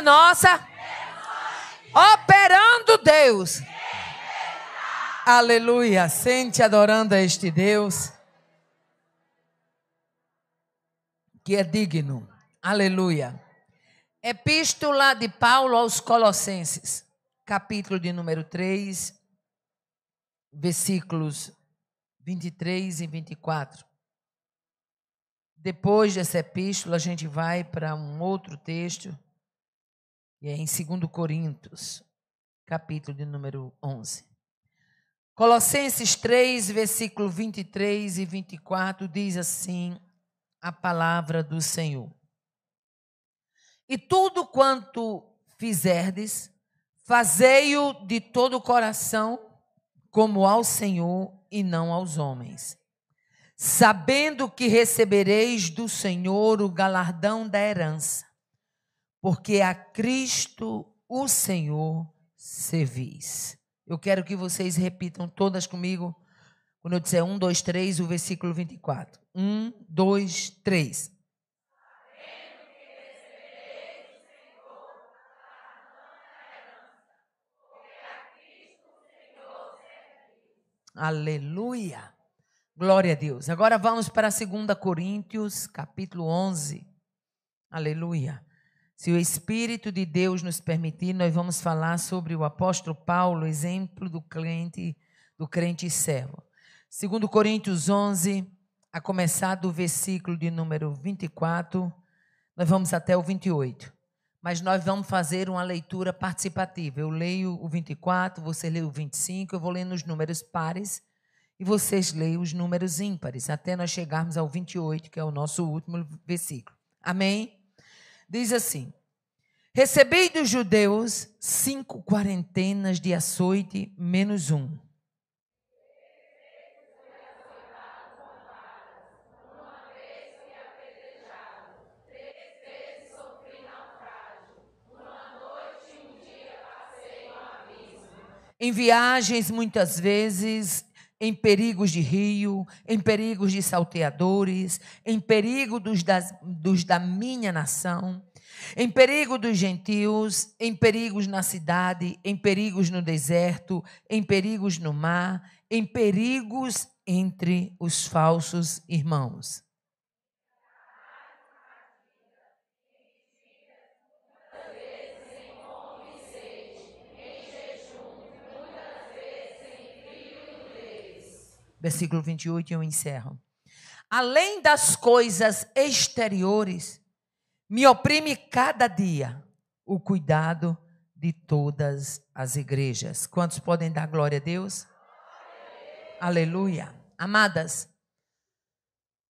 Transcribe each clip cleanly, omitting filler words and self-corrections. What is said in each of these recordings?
nossa. Operando Deus. Aleluia. Sente adorando a este Deus que é digno. Aleluia. Epístola de Paulo aos Colossenses, capítulo de número 3, versículos 23 e 24. Depois dessa epístola, a gente vai para um outro texto, que é em 2 Coríntios, capítulo de número 11. Colossenses 3, versículo 23 e 24, diz assim a palavra do Senhor. E tudo quanto fizerdes, fazei-o de todo o coração, como ao Senhor e não aos homens, sabendo que recebereis do Senhor o galardão da herança, porque a Cristo o Senhor servis. Eu quero que vocês repitam todas comigo, quando eu disser 1, 2, 3, o versículo 24. 1, 2, 3. Aleluia. Glória a Deus. Agora vamos para 2 Coríntios, capítulo 11. Aleluia. Se o Espírito de Deus nos permitir, nós vamos falar sobre o apóstolo Paulo, exemplo do crente e servo. 2 Coríntios 11, a começar do versículo de número 24, nós vamos até o 28. Mas nós vamos fazer uma leitura participativa. Eu leio o 24, você lê o 25, eu vou lendo os números pares e vocês leem os números ímpares, até nós chegarmos ao 28, que é o nosso último versículo. Amém? Diz assim: recebei dos judeus 5 quarentenas de açoite menos 1. Em viagens, muitas vezes, em perigos de rio, em perigos de salteadores, em perigo dos da minha nação, em perigo dos gentios, em perigos na cidade, em perigos no deserto, em perigos no mar, em perigos entre os falsos irmãos. Versículo 28, eu encerro. Além das coisas exteriores, me oprime cada dia o cuidado de todas as igrejas. Quantos podem dar glória a Deus? Aleluia. Amadas,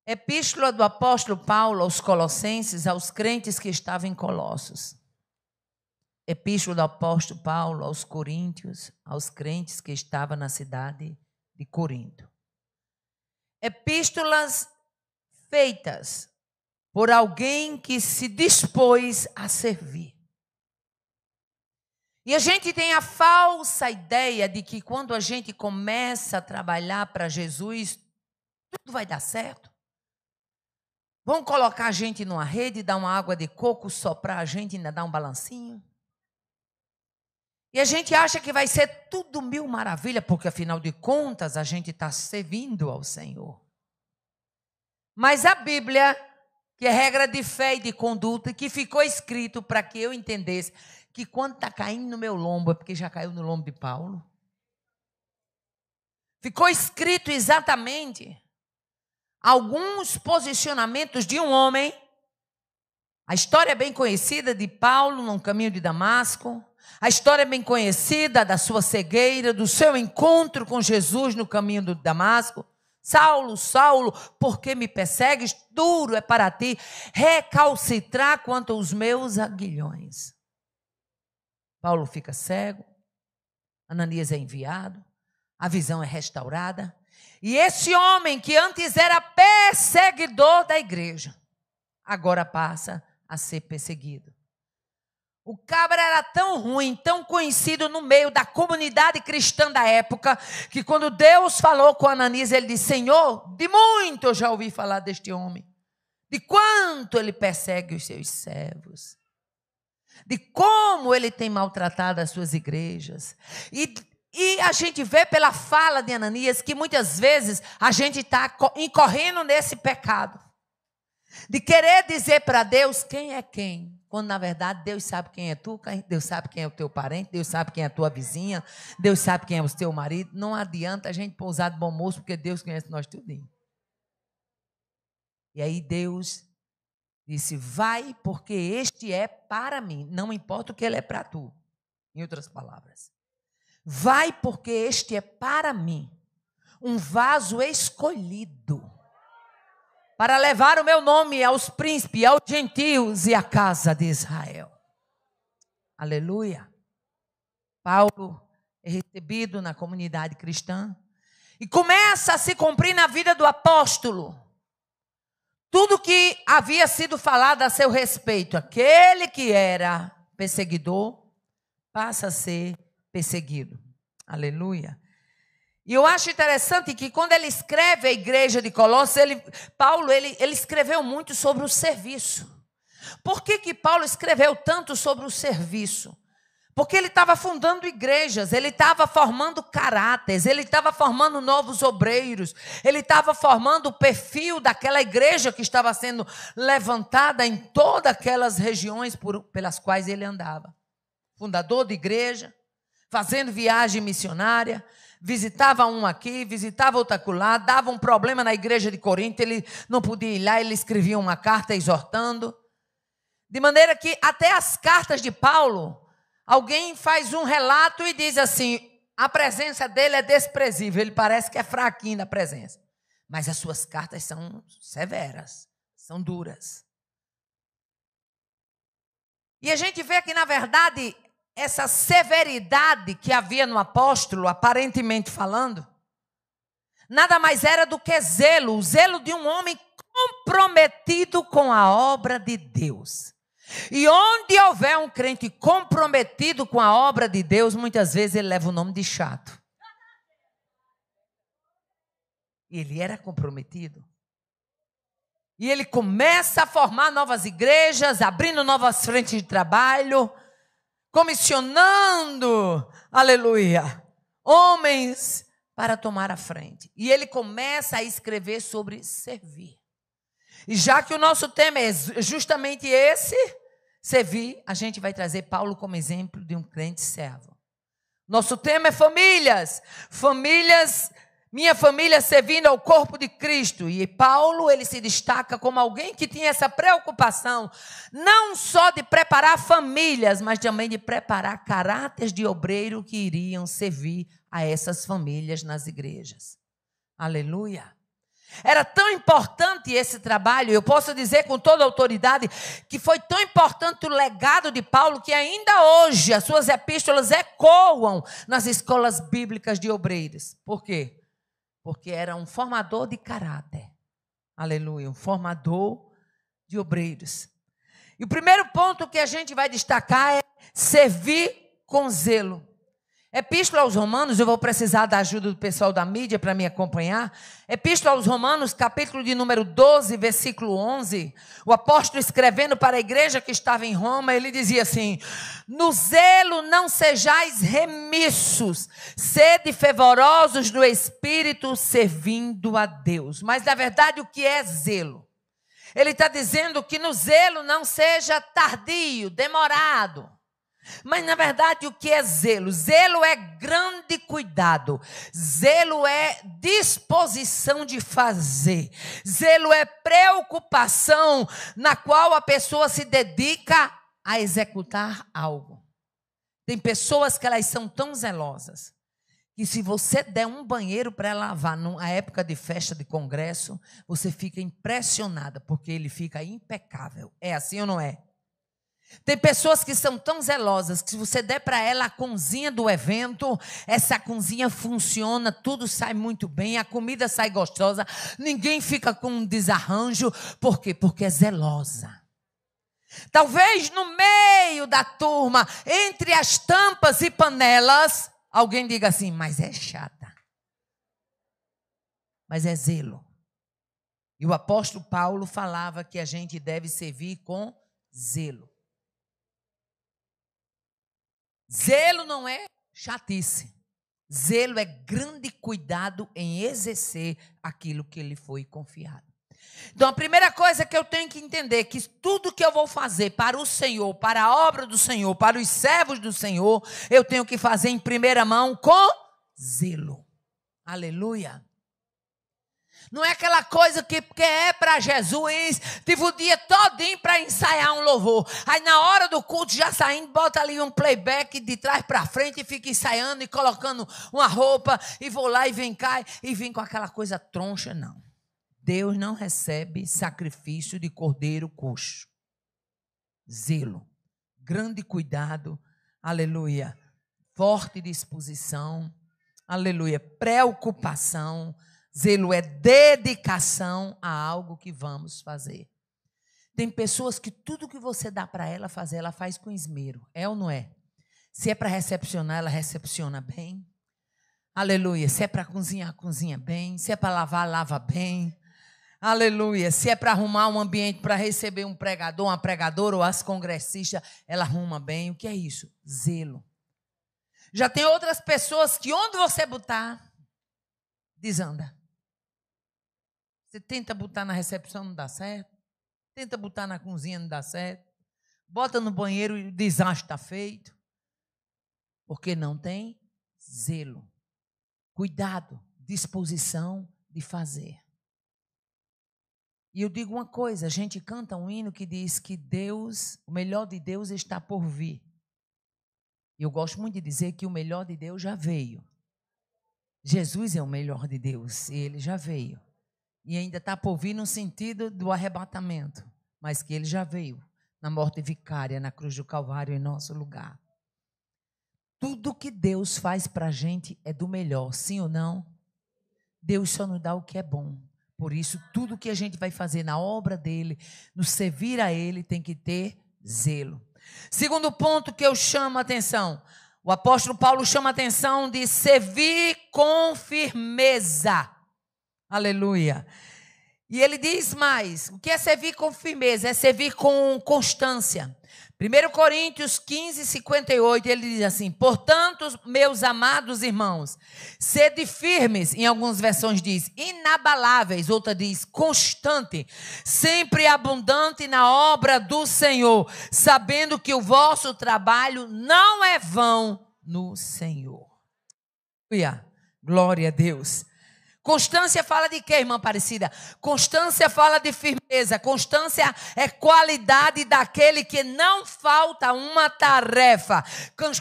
epístola do apóstolo Paulo aos Colossenses, aos crentes que estavam em Colossos. Epístola do apóstolo Paulo aos Coríntios, aos crentes que estavam na cidade de Corinto. Epístolas feitas por alguém que se dispôs a servir. E a gente tem a falsa ideia de que quando a gente começa a trabalhar para Jesus, tudo vai dar certo. Vão colocar a gente numa rede, dar uma água de coco, soprar a gente e ainda dar um balancinho. E a gente acha que vai ser tudo mil maravilha, porque afinal de contas a gente está servindo ao Senhor. Mas a Bíblia, que é regra de fé e de conduta, que ficou escrito para que eu entendesse que quando está caindo no meu lombo, é porque já caiu no lombo de Paulo. Ficou escrito exatamente alguns posicionamentos de um homem. A história é bem conhecida de Paulo no caminho de Damasco. A história é bem conhecida da sua cegueira, do seu encontro com Jesus no caminho de Damasco. Saulo, Saulo, por que me persegues? Duro é para ti recalcitrar quanto aos meus aguilhões. Paulo fica cego, Ananias é enviado, a visão é restaurada. E esse homem que antes era perseguidor da igreja, agora passa a ser perseguido. O cabra era tão ruim, tão conhecido no meio da comunidade cristã da época, que quando Deus falou com Ananias, ele disse: Senhor, de muito eu já ouvi falar deste homem, de quanto ele persegue os seus servos, de como ele tem maltratado as suas igrejas. E a gente vê pela fala de Ananias que muitas vezes a gente está incorrendo nesse pecado. De querer dizer para Deus quem é quem. Quando na verdade Deus sabe quem é tu, Deus sabe quem é o teu parente, Deus sabe quem é a tua vizinha, Deus sabe quem é o teu marido. Não adianta a gente pousar de bom moço, porque Deus conhece nós tudinho. E aí Deus disse, vai porque este é para mim. Não importa o que ele é para tu. Em outras palavras. Vai porque este é para mim. Um vaso escolhido. Para levar o meu nome aos príncipes, aos gentios e à casa de Israel. Aleluia. Paulo é recebido na comunidade cristã. E começa a se cumprir na vida do apóstolo. Tudo que havia sido falado a seu respeito. Aquele que era perseguidor passa a ser perseguido. Aleluia. E eu acho interessante que quando ele escreve a igreja de Colossos, Paulo escreveu muito sobre o serviço. Por que Paulo escreveu tanto sobre o serviço? Porque ele estava fundando igrejas, ele estava formando caráteres, ele estava formando novos obreiros, ele estava formando o perfil daquela igreja que estava sendo levantada em todas aquelas regiões pelas quais ele andava. Fundador de igreja, fazendo viagem missionária, visitava um aqui, visitava outro acolá, dava um problema na igreja de Corinto, ele não podia ir lá, ele escrevia uma carta exortando. De maneira que até as cartas de Paulo, alguém faz um relato e diz assim, a presença dele é desprezível, ele parece que é fraquinho na presença. Mas as suas cartas são severas, são duras. E a gente vê que, na verdade, essa severidade que havia no apóstolo, aparentemente falando, nada mais era do que zelo, o zelo de um homem comprometido com a obra de Deus. E onde houver um crente comprometido com a obra de Deus, muitas vezes ele leva o nome de chato. E ele era comprometido. E ele começa a formar novas igrejas, abrindo novas frentes de trabalho, comissionando, aleluia, homens para tomar a frente. E ele começa a escrever sobre servir. E já que o nosso tema é justamente esse, servir, a gente vai trazer Paulo como exemplo de um crente servo. Nosso tema é famílias. Famílias, minha família servindo ao corpo de Cristo. E Paulo, ele se destaca como alguém que tinha essa preocupação, não só de preparar famílias, mas também de preparar caráteres de obreiro que iriam servir a essas famílias nas igrejas. Aleluia. Era tão importante esse trabalho, eu posso dizer com toda a autoridade, que foi tão importante o legado de Paulo, que ainda hoje as suas epístolas ecoam nas escolas bíblicas de obreiros. Por quê? Porque era um formador de caráter. Aleluia, um formador de obreiros. E o primeiro ponto que a gente vai destacar é servir com zelo. Epístola aos Romanos, eu vou precisar da ajuda do pessoal da mídia para me acompanhar. Epístola aos Romanos, capítulo de número 12, versículo 11. O apóstolo escrevendo para a igreja que estava em Roma, ele dizia assim: no zelo não sejais remissos, sede fervorosos no espírito, servindo a Deus. Mas na verdade o que é zelo? Ele está dizendo que no zelo não seja tardio, demorado. Mas na verdade o que é zelo? Zelo é grande cuidado. Zelo é disposição de fazer. Zelo é preocupação na qual a pessoa se dedica a executar algo. Tem pessoas que elas são tão zelosas que se você der um banheiro para ela lavar na época de festa de congresso, você fica impressionada porque ele fica impecável. É assim ou não é? Tem pessoas que são tão zelosas que se você der para ela a cozinha do evento, essa cozinha funciona, tudo sai muito bem, a comida sai gostosa, ninguém fica com um desarranjo. Por quê? Porque é zelosa. Talvez no meio da turma, entre as tampas e panelas, alguém diga assim, mas é chata. Mas é zelo. E o apóstolo Paulo falava que a gente deve servir com zelo. Zelo não é chatice. Zelo é grande cuidado em exercer aquilo que lhe foi confiado. Então, a primeira coisa que eu tenho que entender é que tudo que eu vou fazer para o Senhor, para a obra do Senhor, para os servos do Senhor, eu tenho que fazer em primeira mão com zelo. Aleluia. Não é aquela coisa que é para Jesus, tive o dia todinho para ensaiar um louvor. Aí na hora do culto, já saindo, bota ali um playback de trás para frente e fica ensaiando e colocando uma roupa e vou lá e vem cá e vem com aquela coisa troncha, não. Deus não recebe sacrifício de cordeiro coxo. Zelo, grande cuidado, aleluia, forte disposição, aleluia, preocupação. Zelo é dedicação a algo que vamos fazer. Tem pessoas que tudo que você dá para ela fazer, ela faz com esmero. É ou não é? Se é para recepcionar, ela recepciona bem. Aleluia. Se é para cozinhar, cozinha bem. Se é para lavar, lava bem. Aleluia. Se é para arrumar um ambiente para receber um pregador, uma pregadora ou as congressistas, ela arruma bem. O que é isso? Zelo. Já tem outras pessoas que onde você botar, desanda. Você tenta botar na recepção, não dá certo. Tenta botar na cozinha, não dá certo. Bota no banheiro e o desastre está feito. Porque não tem zelo. Cuidado, disposição de fazer. E eu digo uma coisa, a gente canta um hino que diz que Deus, o melhor de Deus está por vir. E eu gosto muito de dizer que o melhor de Deus já veio. Jesus é o melhor de Deus, ele já veio. E ainda está por vir no sentido do arrebatamento, mas que ele já veio na morte vicária, na cruz do Calvário, em nosso lugar. Tudo que Deus faz para a gente é do melhor, sim ou não? Deus só nos dá o que é bom. Por isso, tudo que a gente vai fazer na obra dele, no servir a ele, tem que ter zelo. Segundo ponto que eu chamo a atenção, o apóstolo Paulo chama a atenção de servir com firmeza. Aleluia. E ele diz mais, o que é servir com firmeza? É servir com constância. 1 Coríntios 15, 58, ele diz assim, portanto, meus amados irmãos, sede firmes, em algumas versões diz, inabaláveis, outra diz, constante, sempre abundante na obra do Senhor, sabendo que o vosso trabalho não é vão no Senhor. Aleluia. Glória a Deus. Constância fala de quê, irmã Aparecida? Constância fala de firmeza. Constância é qualidade daquele que não falta uma tarefa.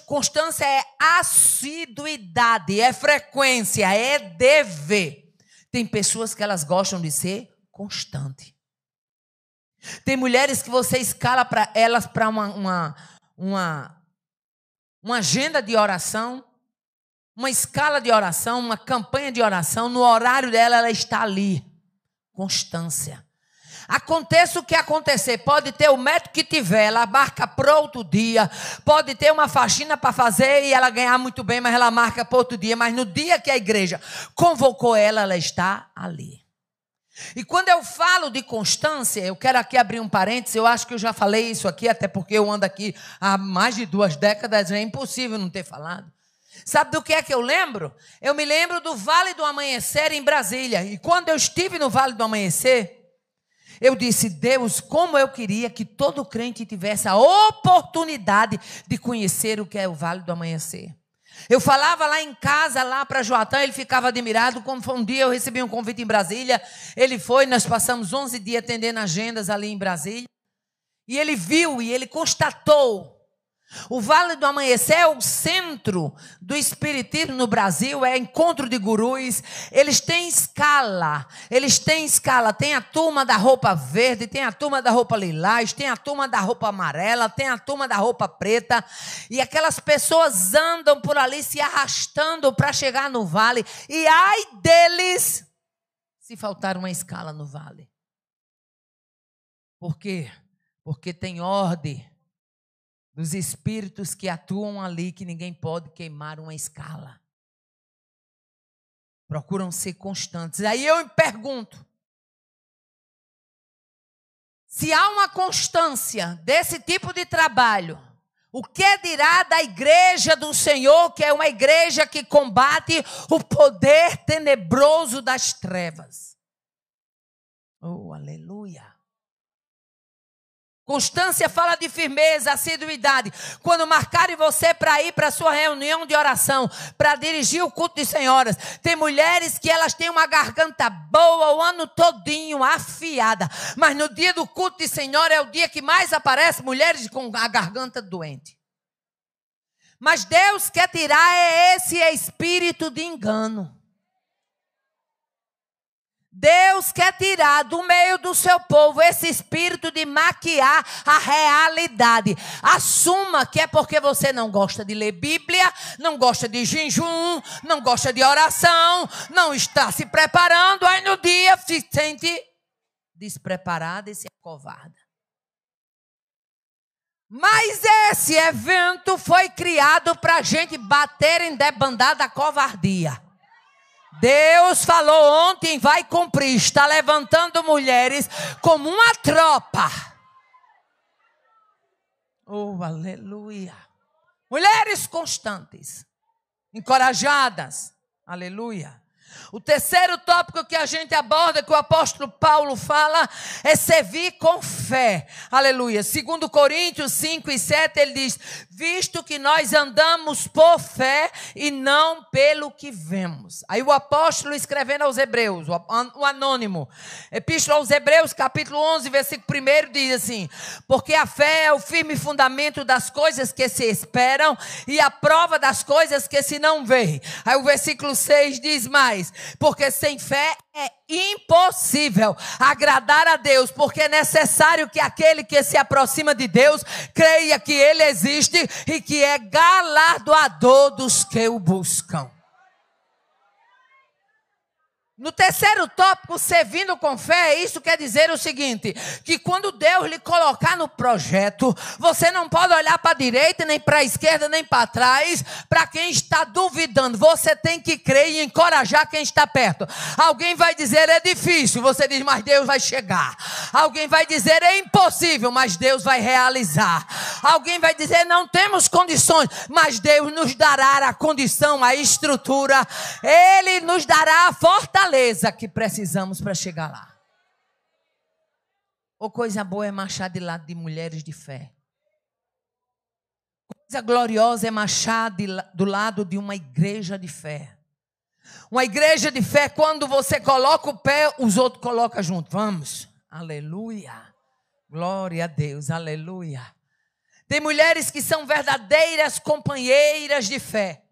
Constância é assiduidade, é frequência, é dever. Tem pessoas que elas gostam de ser constante. Tem mulheres que você escala para elas para uma agenda de oração, uma escala de oração, uma campanha de oração, no horário dela, ela está ali. Constância. Aconteça o que acontecer, pode ter o método que tiver, ela marca para outro dia, pode ter uma faxina para fazer e ela ganhar muito bem, mas ela marca para outro dia, mas no dia que a igreja convocou ela, ela está ali. E quando eu falo de constância, eu quero aqui abrir um parênteses, eu acho que eu já falei isso aqui, até porque eu ando aqui há mais de 2 décadas, é impossível não ter falado. Sabe do que é que eu lembro? Eu me lembro do Vale do Amanhecer em Brasília. E quando eu estive no Vale do Amanhecer, eu disse, Deus, como eu queria que todo crente tivesse a oportunidade de conhecer o que é o Vale do Amanhecer. Eu falava lá em casa, lá para Joatã, ele ficava admirado. Como foi um dia eu recebi um convite em Brasília, ele foi, nós passamos 11 dias atendendo agendas ali em Brasília. E ele viu e ele constatou. O Vale do Amanhecer é o centro do espiritismo no Brasil, é encontro de gurus. Eles têm escala, tem a turma da roupa verde, tem a turma da roupa lilás, tem a turma da roupa amarela, tem a turma da roupa preta, e aquelas pessoas andam por ali se arrastando para chegar no vale, e ai deles se faltar uma escala no vale. Por quê? Porque tem ordem dos espíritos que atuam ali, que ninguém pode queimar uma escala. Procuram ser constantes. Aí eu me pergunto, se há uma constância desse tipo de trabalho, O que dirá da igreja do Senhor, que é uma igreja que combate o poder tenebroso das trevas? Oh, aleluia. Constância fala de firmeza, assiduidade. Quando marcarem você para ir para a sua reunião de oração, para dirigir o culto de senhoras, tem mulheres que elas têm uma garganta boa o ano todinho, afiada. Mas no dia do culto de senhora é o dia que mais aparece mulheres com a garganta doente. Mas Deus quer tirar esse espírito de engano. Deus quer tirar do meio do seu povo esse espírito de maquiar a realidade. Assuma que é porque você não gosta de ler Bíblia, não gosta de jejum, não gosta de oração, não está se preparando, aí no dia se sente despreparada e se acovarda. Mas esse evento foi criado para a gente bater em debandada a covardia. Deus falou ontem, vai cumprir, está levantando mulheres como uma tropa. Oh, aleluia. Mulheres constantes, encorajadas, aleluia. O terceiro tópico que a gente aborda, que o apóstolo Paulo fala, é servir com fé. Aleluia. 2 Coríntios 5 e 7, ele diz: visto que nós andamos por fé e não pelo que vemos. Aí o apóstolo escrevendo aos Hebreus, o anônimo, Epístola aos Hebreus, capítulo 11, versículo 1, diz assim: porque a fé é o firme fundamento das coisas que se esperam e a prova das coisas que se não veem. Aí o versículo 6 diz mais: porque sem fé é impossível agradar a Deus, porque é necessário que aquele que se aproxima de Deus creia que Ele existe e que é galardoador dos que o buscam. No terceiro tópico, servindo com fé, isso quer dizer o seguinte: que quando Deus lhe colocar no projeto, você não pode olhar para a direita, nem para a esquerda, nem para trás, para quem está duvidando. Você tem que crer e encorajar quem está perto. Alguém vai dizer é difícil, você diz, mas Deus vai chegar. Alguém vai dizer é impossível, mas Deus vai realizar. Alguém vai dizer não temos condições, mas Deus nos dará a condição, a estrutura. Ele nos dará a fortaleza que precisamos para chegar lá. Ou coisa boa é marchar de lado de mulheres de fé. Coisa gloriosa é marchar do lado de uma igreja de fé. Uma igreja de fé, quando você coloca o pé, os outros colocam junto. Vamos. Aleluia. Glória a Deus. Aleluia. Tem mulheres que são verdadeiras companheiras de fé.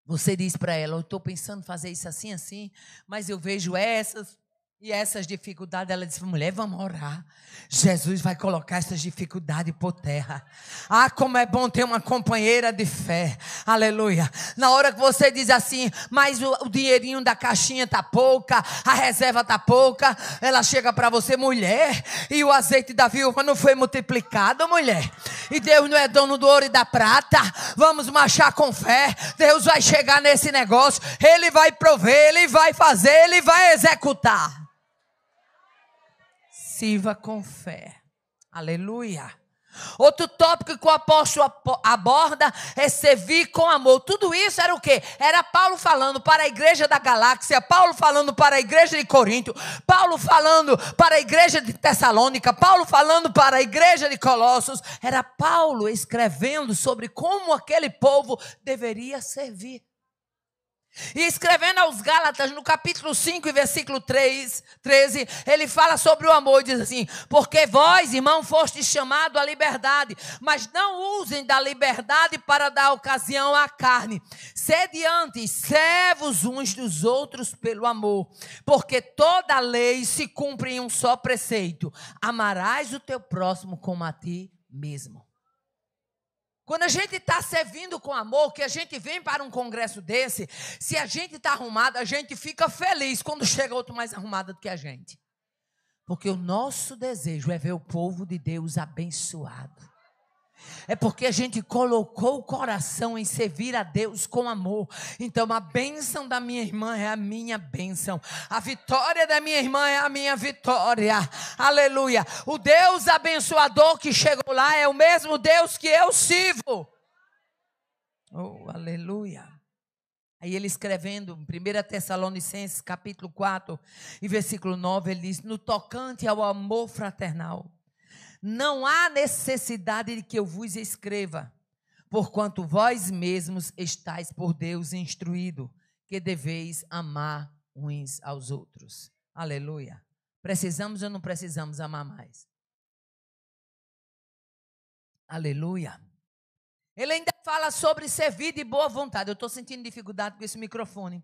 Você diz para ela, eu estou pensando em fazer isso assim, assim, mas eu vejo essas e essas dificuldades. Ela diz, mulher, vamos orar. Jesus vai colocar essas dificuldades por terra. Ah, como é bom ter uma companheira de fé. Aleluia. Na hora que você diz assim, mas o dinheirinho da caixinha está pouca, a reserva está pouca, ela chega para você, mulher, e o azeite da viúva não foi multiplicado, mulher. E Deus não é dono do ouro e da prata. Vamos marchar com fé. Deus vai chegar nesse negócio. Ele vai prover, Ele vai fazer, Ele vai executar. Sirva com fé. Aleluia. Outro tópico que o apóstolo aborda é servir com amor. Tudo isso era o quê? Era Paulo falando para a igreja da Galáxia, Paulo falando para a igreja de Corinto, Paulo falando para a igreja de Tessalônica, Paulo falando para a igreja de Colossos. Era Paulo escrevendo sobre como aquele povo deveria servir. E escrevendo aos Gálatas, no capítulo 5 e versículo 13, ele fala sobre o amor e diz assim: porque vós, irmão, fostes chamados à liberdade, mas não usem da liberdade para dar ocasião à carne. Sede antes servos uns dos outros pelo amor, porque toda a lei se cumpre em um só preceito: amarás o teu próximo como a ti mesmo. Quando a gente está servindo com amor, que a gente vem para um congresso desse, se a gente está arrumado, a gente fica feliz quando chega outro mais arrumado do que a gente. Porque o nosso desejo é ver o povo de Deus abençoado. É porque a gente colocou o coração em servir a Deus com amor. Então a bênção da minha irmã é a minha bênção. A vitória da minha irmã é a minha vitória. Aleluia. O Deus abençoador que chegou lá é o mesmo Deus que eu sirvo. Oh, aleluia. Aí ele escrevendo, 1 Tessalonicenses capítulo 4 e versículo 9, ele diz: no tocante ao amor fraternal, não há necessidade de que eu vos escreva, porquanto vós mesmos estáis por Deus instruído, que deveis amar uns aos outros. Aleluia. Precisamos ou não precisamos amar mais? Aleluia. Ele ainda fala sobre servir de boa vontade. Eu estou sentindo dificuldade com esse microfone.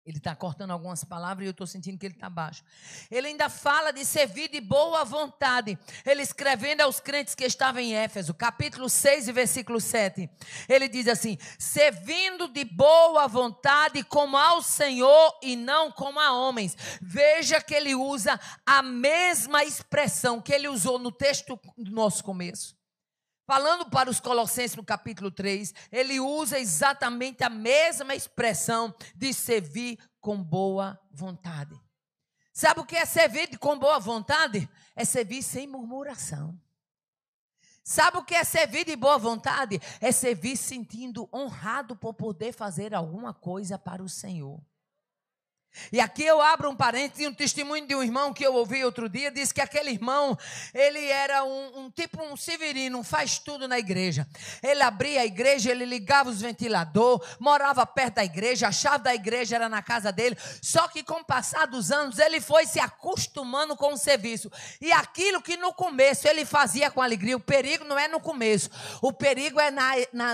Ele está cortando algumas palavras e eu estou sentindo que ele está baixo. Ele ainda fala de servir de boa vontade. Ele escrevendo aos crentes que estavam em Éfeso, capítulo 6 e versículo 7. Ele diz assim: servindo de boa vontade como ao Senhor e não como a homens. Veja que ele usa a mesma expressão que ele usou no texto do nosso começo. Falando para os Colossenses no capítulo 3, ele usa exatamente a mesma expressão de servir com boa vontade. Sabe o que é servir com boa vontade? É servir sem murmuração. Sabe o que é servir de boa vontade? É servir sentindo honrado por poder fazer alguma coisa para o Senhor. E aqui eu abro um parênteses, um testemunho de um irmão que eu ouvi outro dia, disse que aquele irmão, ele era um severino, um faz tudo na igreja. Ele abria a igreja, ele ligava os ventiladores, morava perto da igreja, a chave da igreja era na casa dele, só que com o passar dos anos, ele foi se acostumando com o serviço. E aquilo que no começo ele fazia com alegria, o perigo não é no começo, o perigo é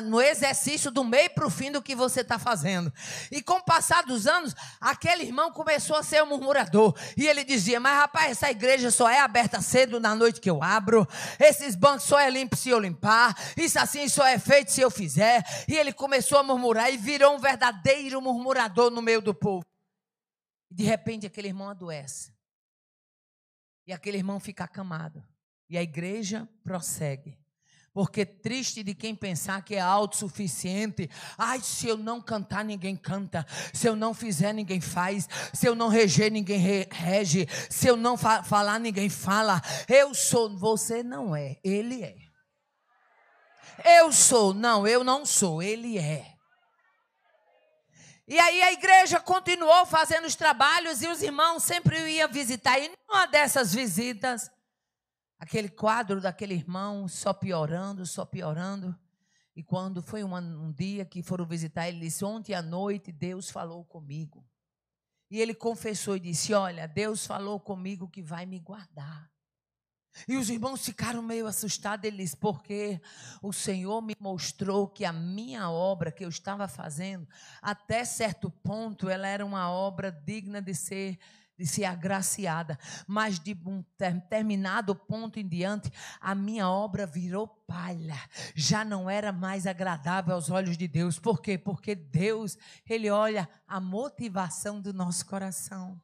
no exercício do meio para o fim do que você está fazendo. E com o passar dos anos, aquele irmão começou a ser um murmurador, e ele dizia: mas rapaz, essa igreja só é aberta cedo na noite que eu abro, esses bancos só é limpo se eu limpar, isso assim só é feito se eu fizer. E ele começou a murmurar e virou um verdadeiro murmurador no meio do povo. De repente aquele irmão adoece, e aquele irmão fica acamado, e a igreja prossegue. Porque triste de quem pensar que é autossuficiente. Ai, se eu não cantar, ninguém canta. Se eu não fizer, ninguém faz. Se eu não reger, ninguém rege. Se eu não falar, ninguém fala. Eu sou, você não é, ele é. Eu sou, não, eu não sou, ele é. E aí a igreja continuou fazendo os trabalhos e os irmãos sempre iam visitar. E numa dessas visitas, aquele quadro daquele irmão só piorando, só piorando. E quando foi um dia que foram visitar, ele disse: ontem à noite Deus falou comigo. E ele confessou e disse: olha, Deus falou comigo que vai me guardar. E os irmãos ficaram meio assustados. Ele disse: porque o Senhor me mostrou que a minha obra que eu estava fazendo, até certo ponto, ela era uma obra digna de ser agraciada, mas de um determinado ponto em diante, a minha obra virou palha, já não era mais agradável aos olhos de Deus. Por quê? Porque Deus, Ele olha a motivação do nosso coração.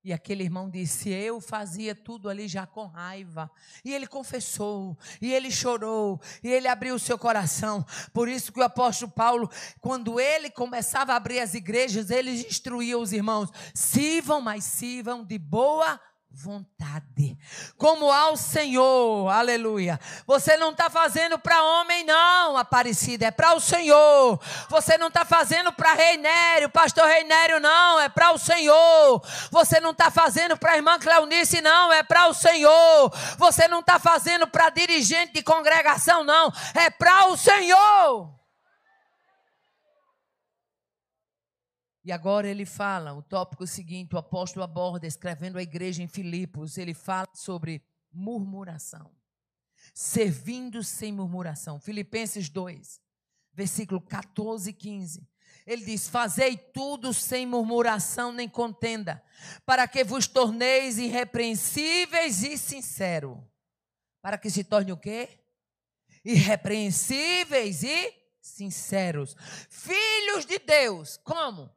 E aquele irmão disse: eu fazia tudo ali já com raiva. E ele confessou, e ele chorou, e ele abriu o seu coração. Por isso que o apóstolo Paulo, quando ele começava a abrir as igrejas, ele instruía os irmãos: sirvam, mas sirvam de boa vontade, como ao Senhor. Aleluia. Você não está fazendo para homem não, Aparecida, é para o Senhor. Você não está fazendo para Reinério, pastor Reinério, não, é para o Senhor. Você não está fazendo para a irmã Cleonice, não, é para o Senhor. Você não está fazendo para dirigente de congregação, não, é para o Senhor. E agora ele fala, o tópico seguinte, o apóstolo aborda, escrevendo a igreja em Filipos, ele fala sobre murmuração. Servindo sem murmuração. Filipenses 2, versículo 14 e 15. Ele diz: fazei tudo sem murmuração nem contenda, para que vos torneis irrepreensíveis e sinceros. Para que se torne o quê? Irrepreensíveis e sinceros. Filhos de Deus. Como?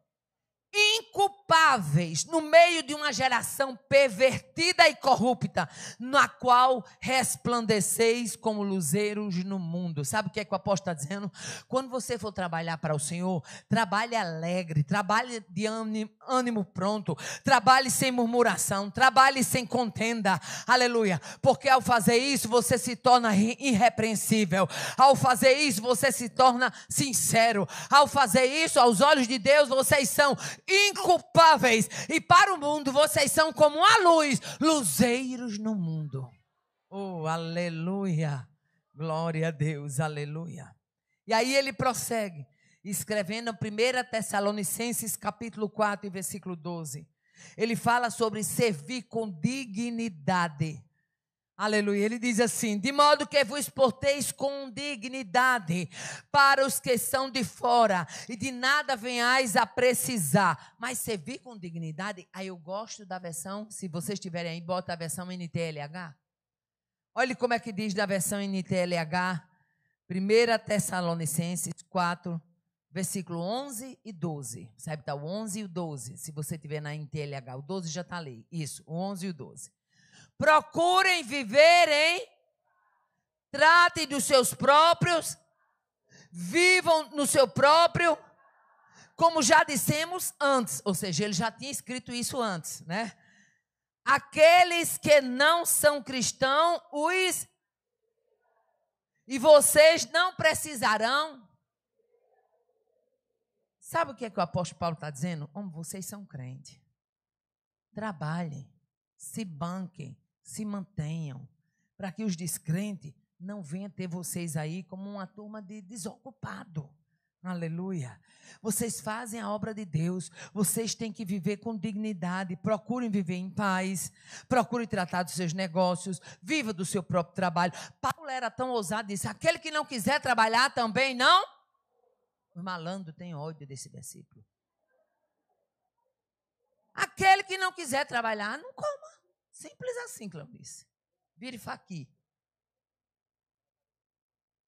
inculpáveis no meio de uma geração pervertida e corrupta, na qual resplandeceis como luzeiros no mundo. Sabe o que é que o apóstolo está dizendo? Quando você for trabalhar para o Senhor, trabalhe alegre, trabalhe de ânimo pronto, trabalhe sem murmuração, trabalhe sem contenda, aleluia, porque ao fazer isso você se torna irrepreensível, ao fazer isso você se torna sincero, ao fazer isso aos olhos de Deus vocês são inculpáveis, e para o mundo vocês são como a luz, luzeiros no mundo. Oh, aleluia, glória a Deus, aleluia. E aí ele prossegue, escrevendo 1 Tessalonicenses capítulo 4 e versículo 12. Ele fala sobre servir com dignidade. Aleluia, ele diz assim: de modo que vos porteis com dignidade para os que são de fora, e de nada venhais a precisar, mas servir com dignidade. Aí eu gosto da versão, se vocês tiverem aí, bota a versão NTLH. Olha como é que diz da versão NTLH, 1 Tessalonicenses 4, versículo 11 e 12. Sabe, está o 11 e o 12, se você tiver na NTLH, o 12 já está ali, isso, o 11 e o 12. Procurem viver tratem dos seus próprios, vivam no seu próprio, como já dissemos antes, ou seja, ele já tinha escrito isso antes, né? Aqueles que não são cristãos, e vocês não precisarão. Sabe o que é que o apóstolo Paulo está dizendo? Vocês são crentes. Trabalhem, se banquem, se mantenham, para que os descrentes não venham ter vocês aí como uma turma de desocupado. Aleluia. Vocês fazem a obra de Deus, vocês têm que viver com dignidade, procurem viver em paz, procurem tratar dos seus negócios, viva do seu próprio trabalho. Paulo era tão ousado, disse: aquele que não quiser trabalhar também não. O malandro tem ódio desse versículo. Aquele que não quiser trabalhar, não coma. Simples assim, Claudice. Vire faqui.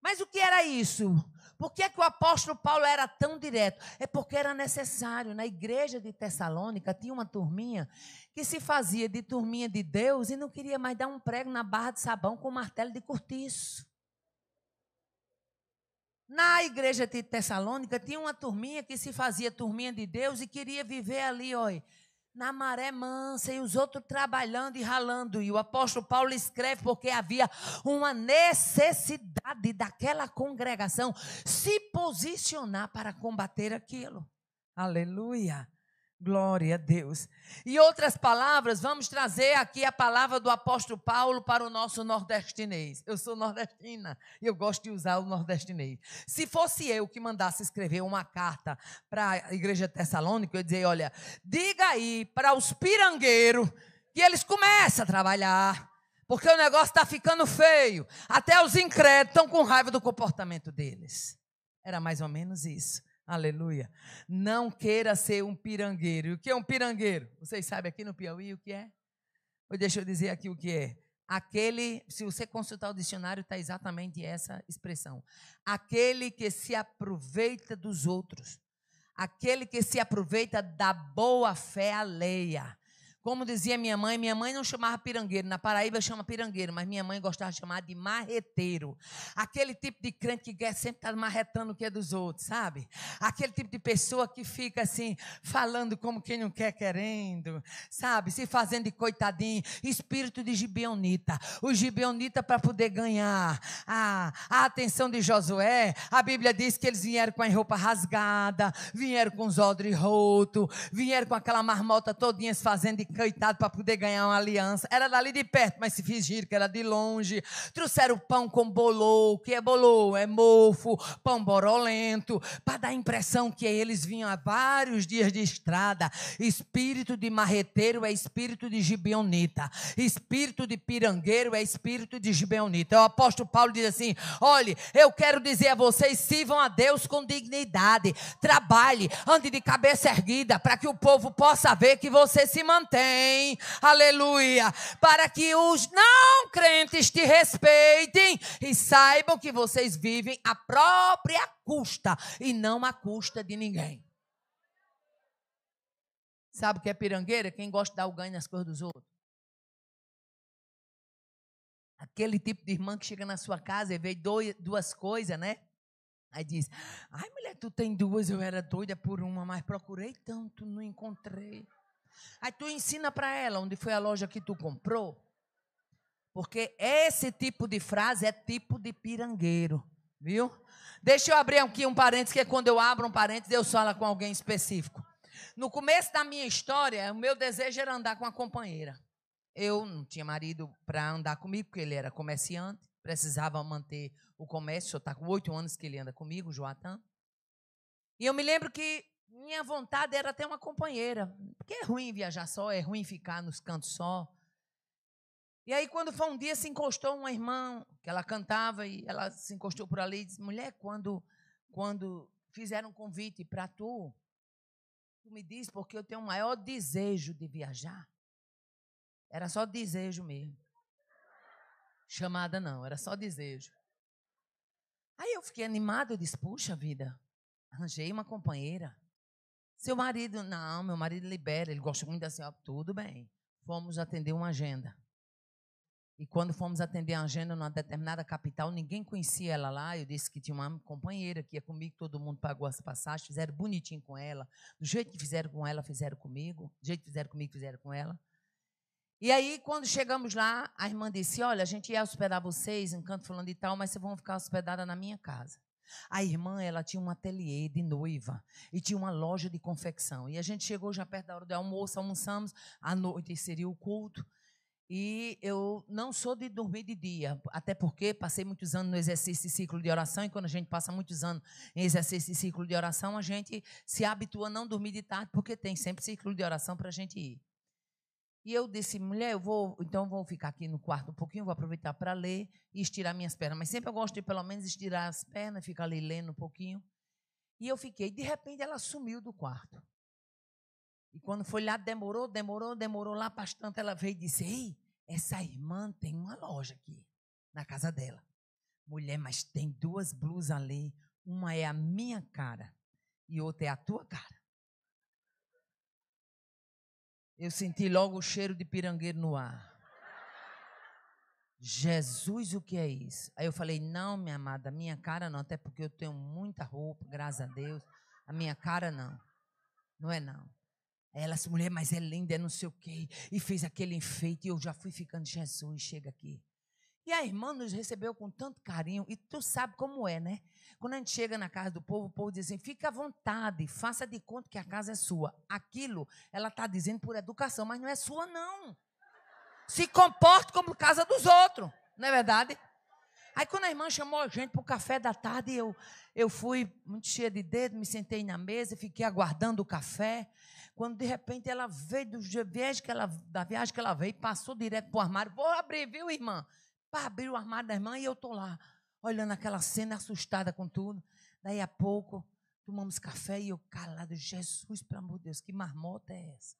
Mas o que era isso? Por que o apóstolo Paulo era tão direto? É porque era necessário. Na igreja de Tessalônica tinha uma turminha que se fazia de turminha de Deus e não queria mais dar um prego na barra de sabão com martelo de cortiço. Na igreja de Tessalônica tinha uma turminha que se fazia turminha de Deus e queria viver ali, olha, na maré mansa, e os outros trabalhando e ralando. E o apóstolo Paulo escreve porque havia uma necessidade daquela congregação se posicionar para combater aquilo. Aleluia. Glória a Deus. Em outras palavras, vamos trazer aqui a palavra do apóstolo Paulo para o nosso nordestinês. Eu sou nordestina e eu gosto de usar o nordestinês. Se fosse eu que mandasse escrever uma carta para a igreja de Tessalônica, eu ia dizer: olha, diga aí para os pirangueiros que eles começam a trabalhar, porque o negócio está ficando feio. Até os incrédulos estão com raiva do comportamento deles. Era mais ou menos isso. Aleluia. Não queira ser um pirangueiro. E o que é um pirangueiro? Vocês sabem aqui no Piauí o que é? Ou deixa eu dizer aqui o que é. Aquele, se você consultar o dicionário, está exatamente essa expressão. Aquele que se aproveita dos outros. Aquele que se aproveita da boa fé alheia. Como dizia minha mãe não chamava pirangueiro. Na Paraíba chama pirangueiro, mas minha mãe gostava de chamar de marreteiro. Aquele tipo de crente que quer sempre estar marretando o que é dos outros, sabe? Aquele tipo de pessoa que fica assim, falando como quem não quer querendo, sabe? Se fazendo de coitadinho. Espírito de gibeonita. O gibeonita, para poder ganhar a atenção de Josué, a Bíblia diz que eles vieram com a roupa rasgada, vieram com os odres rotos, vieram com aquela marmota todinha se fazendo de coitado para poder ganhar uma aliança. Era dali de perto, mas se fingiram que era de longe. Trouxeram pão com bolô. O que é bolô? É mofo, pão borolento, para dar a impressão que eles vinham há vários dias de estrada. Espírito de marreteiro é espírito de gibeonita. Espírito de pirangueiro é espírito de gibeonita. O apóstolo Paulo diz assim: olhe, eu quero dizer a vocês, sirvam a Deus com dignidade. Trabalhe, ande de cabeça erguida, para que o povo possa ver que você se mantém. Aleluia. Para que os não crentes te respeitem e saibam que vocês vivem à própria custa e não à custa de ninguém. Sabe o que é pirangueira? Quem gosta de dar o ganho nas coisas dos outros. Aquele tipo de irmã que chega na sua casa e vê duas coisas, né? Aí diz, ai mulher, tu tem duas, eu era doida por uma, mas procurei tanto, não encontrei. Aí tu ensina para ela onde foi a loja que tu comprou. Porque esse tipo de frase é tipo de pirangueiro, viu? Deixa eu abrir aqui um parênteses, que é quando eu abro um parênteses, eu falo com alguém específico. No começo da minha história, o meu desejo era andar com uma companheira. Eu não tinha marido para andar comigo, porque ele era comerciante, precisava manter o comércio, está com 8 anos que ele anda comigo, o Joatan. E eu me lembro que minha vontade era ter uma companheira, porque é ruim viajar só, é ruim ficar nos cantos só. E aí, quando foi um dia, se encostou uma irmã, que ela cantava, e ela se encostou por ali e disse, mulher, quando fizeram um convite para tu me diz, porque eu tenho o maior desejo de viajar. Era só desejo mesmo. Chamada não, era só desejo. Aí eu fiquei animada, eu disse, puxa vida, arranjei uma companheira. Seu marido, não, meu marido libera, ele gosta muito assim, ó, tudo bem. Fomos atender uma agenda. E quando fomos atender a agenda numa determinada capital, ninguém conhecia ela lá. Eu disse que tinha uma companheira que ia comigo, todo mundo pagou as passagens, fizeram bonitinho com ela. Do jeito que fizeram com ela, fizeram comigo. Do jeito que fizeram comigo, fizeram com ela. E aí, quando chegamos lá, a irmã disse, olha, a gente ia hospedar vocês em Canto Fulano e tal, mas vocês vão ficar hospedadas na minha casa. A irmã, ela tinha um ateliê de noiva e tinha uma loja de confecção. E a gente chegou já perto da hora do almoço, almoçamos, à noite seria o culto. E eu não sou de dormir de dia, até porque passei muitos anos no exercício de ciclo de oração, e quando a gente passa muitos anos em exercício de ciclo de oração, a gente se habitua a não dormir de tarde, porque tem sempre ciclo de oração para a gente ir. E eu disse, mulher, eu vou ficar aqui no quarto um pouquinho, vou aproveitar para ler e estirar minhas pernas. Mas sempre eu gosto de pelo menos estirar as pernas, ficar ali lendo um pouquinho. E eu fiquei, de repente ela sumiu do quarto. E quando foi lá, demorou lá bastante, ela veio e disse, ei, essa irmã tem uma loja aqui, na casa dela. Mulher, mas tem 2 blusas ali, uma é a minha cara e outra é a tua cara. Eu senti logo o cheiro de pirangueiro no ar. Jesus, o que é isso? Aí eu falei, não, minha amada, a minha cara não, até porque eu tenho muita roupa, graças a Deus. A minha cara não, não é não. Ela disse, mulher, mas é linda, é não sei o quê. E fez aquele enfeite e eu já fui ficando, Jesus, chega aqui. E a irmã nos recebeu com tanto carinho. E tu sabe como é, né? Quando a gente chega na casa do povo, o povo diz assim, fica à vontade, faça de conta que a casa é sua. Aquilo, ela está dizendo por educação, mas não é sua não. Se comporte como casa dos outros, não é verdade? Aí quando a irmã chamou a gente para o café da tarde, eu fui muito cheia de dedo, me sentei na mesa, fiquei aguardando o café. Quando de repente ela veio da viagem que ela veio, passou direto para o armário. Vou abrir, viu, irmã? Para abrir o armário da irmã e eu estou lá, olhando aquela cena, assustada com tudo. Daí a pouco, tomamos café e eu calado, Jesus, pelo amor de Deus, que marmota é essa?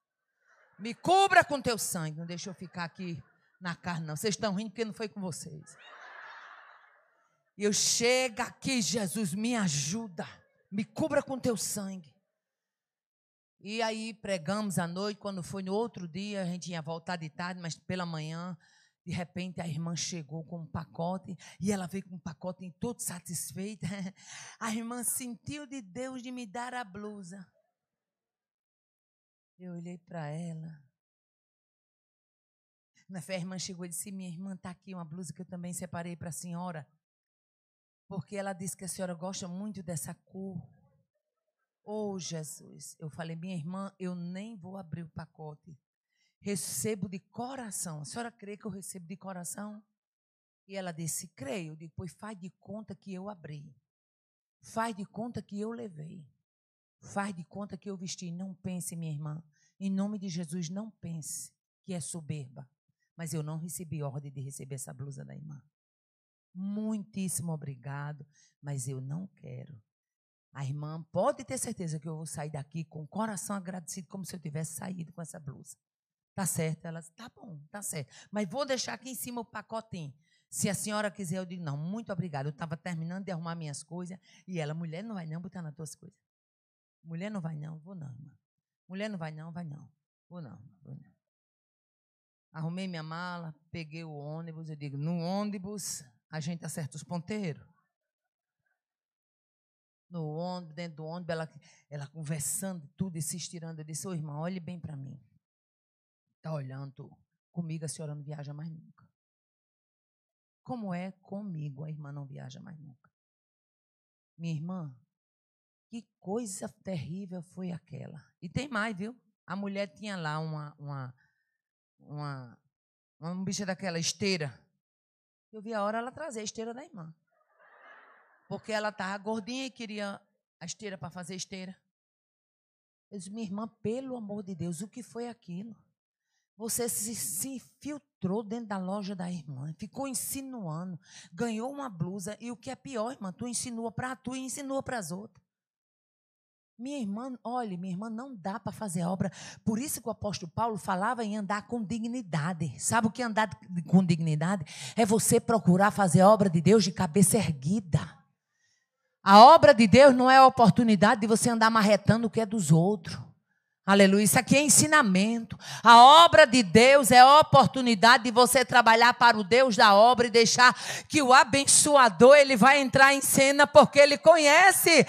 Me cubra com teu sangue, não deixa eu ficar aqui na carne, não. Vocês estão rindo porque não foi com vocês. E eu chego aqui, Jesus, me ajuda, me cubra com teu sangue. E aí pregamos à noite, quando foi no outro dia, a gente ia voltar de tarde, mas pela manhã, de repente a irmã chegou com um pacote, e ela veio com um pacote todo satisfeita. A irmã sentiu de Deus de me dar a blusa. Eu olhei para ela. Na fé, a irmã chegou e disse, minha irmã, está aqui uma blusa que eu também separei para a senhora. Porque ela disse que a senhora gosta muito dessa cor. Oh, Jesus. Eu falei, minha irmã, eu nem vou abrir o pacote. Recebo de coração. A senhora crê que eu recebo de coração? E ela disse, creio. Eu digo, pois faz de conta que eu abri. Faz de conta que eu levei. Faz de conta que eu vesti. Não pense, minha irmã. Em nome de Jesus, não pense que é soberba. Mas eu não recebi ordem de receber essa blusa da irmã. Muitíssimo obrigado, mas eu não quero. A irmã pode ter certeza que eu vou sair daqui com o coração agradecido, como se eu tivesse saído com essa blusa. Tá certo? Ela disse, tá bom, tá certo. Mas vou deixar aqui em cima o pacotinho. Se a senhora quiser, eu digo, não, muito obrigada. Eu estava terminando de arrumar minhas coisas. E ela, mulher, não vai não botar nas tuas coisas. Mulher, não vai não, vou não, irmã. Mulher, não vai não, vai não. Vou não, vou não. Arrumei minha mala, peguei o ônibus, eu digo, no ônibus a gente acerta os ponteiros. No ônibus, dentro do ônibus, ela conversando tudo e se estirando. Eu disse, ô irmão, olhe bem para mim. Está olhando comigo, a senhora não viaja mais nunca. Como é comigo, a irmã não viaja mais nunca. Minha irmã, que coisa terrível foi aquela. E tem mais, viu? A mulher tinha lá uma bicha daquela esteira. Eu vi a hora ela trazer a esteira da irmã. Porque ela estava gordinha e queria a esteira para fazer esteira. Eu disse, minha irmã, pelo amor de Deus, o que foi aquilo? Você se infiltrou dentro da loja da irmã, ficou insinuando, ganhou uma blusa e o que é pior, irmã, tu insinua para tu e insinua para as outras. Minha irmã, olha, minha irmã, não dá para fazer obra. Por isso que o apóstolo Paulo falava em andar com dignidade. Sabe o que é andar com dignidade? É você procurar fazer a obra de Deus de cabeça erguida. A obra de Deus não é a oportunidade de você andar marretando o que é dos outros. Aleluia, isso aqui é ensinamento. A obra de Deus é a oportunidade de você trabalhar para o Deus da obra e deixar que o abençoador, ele vai entrar em cena porque ele conhece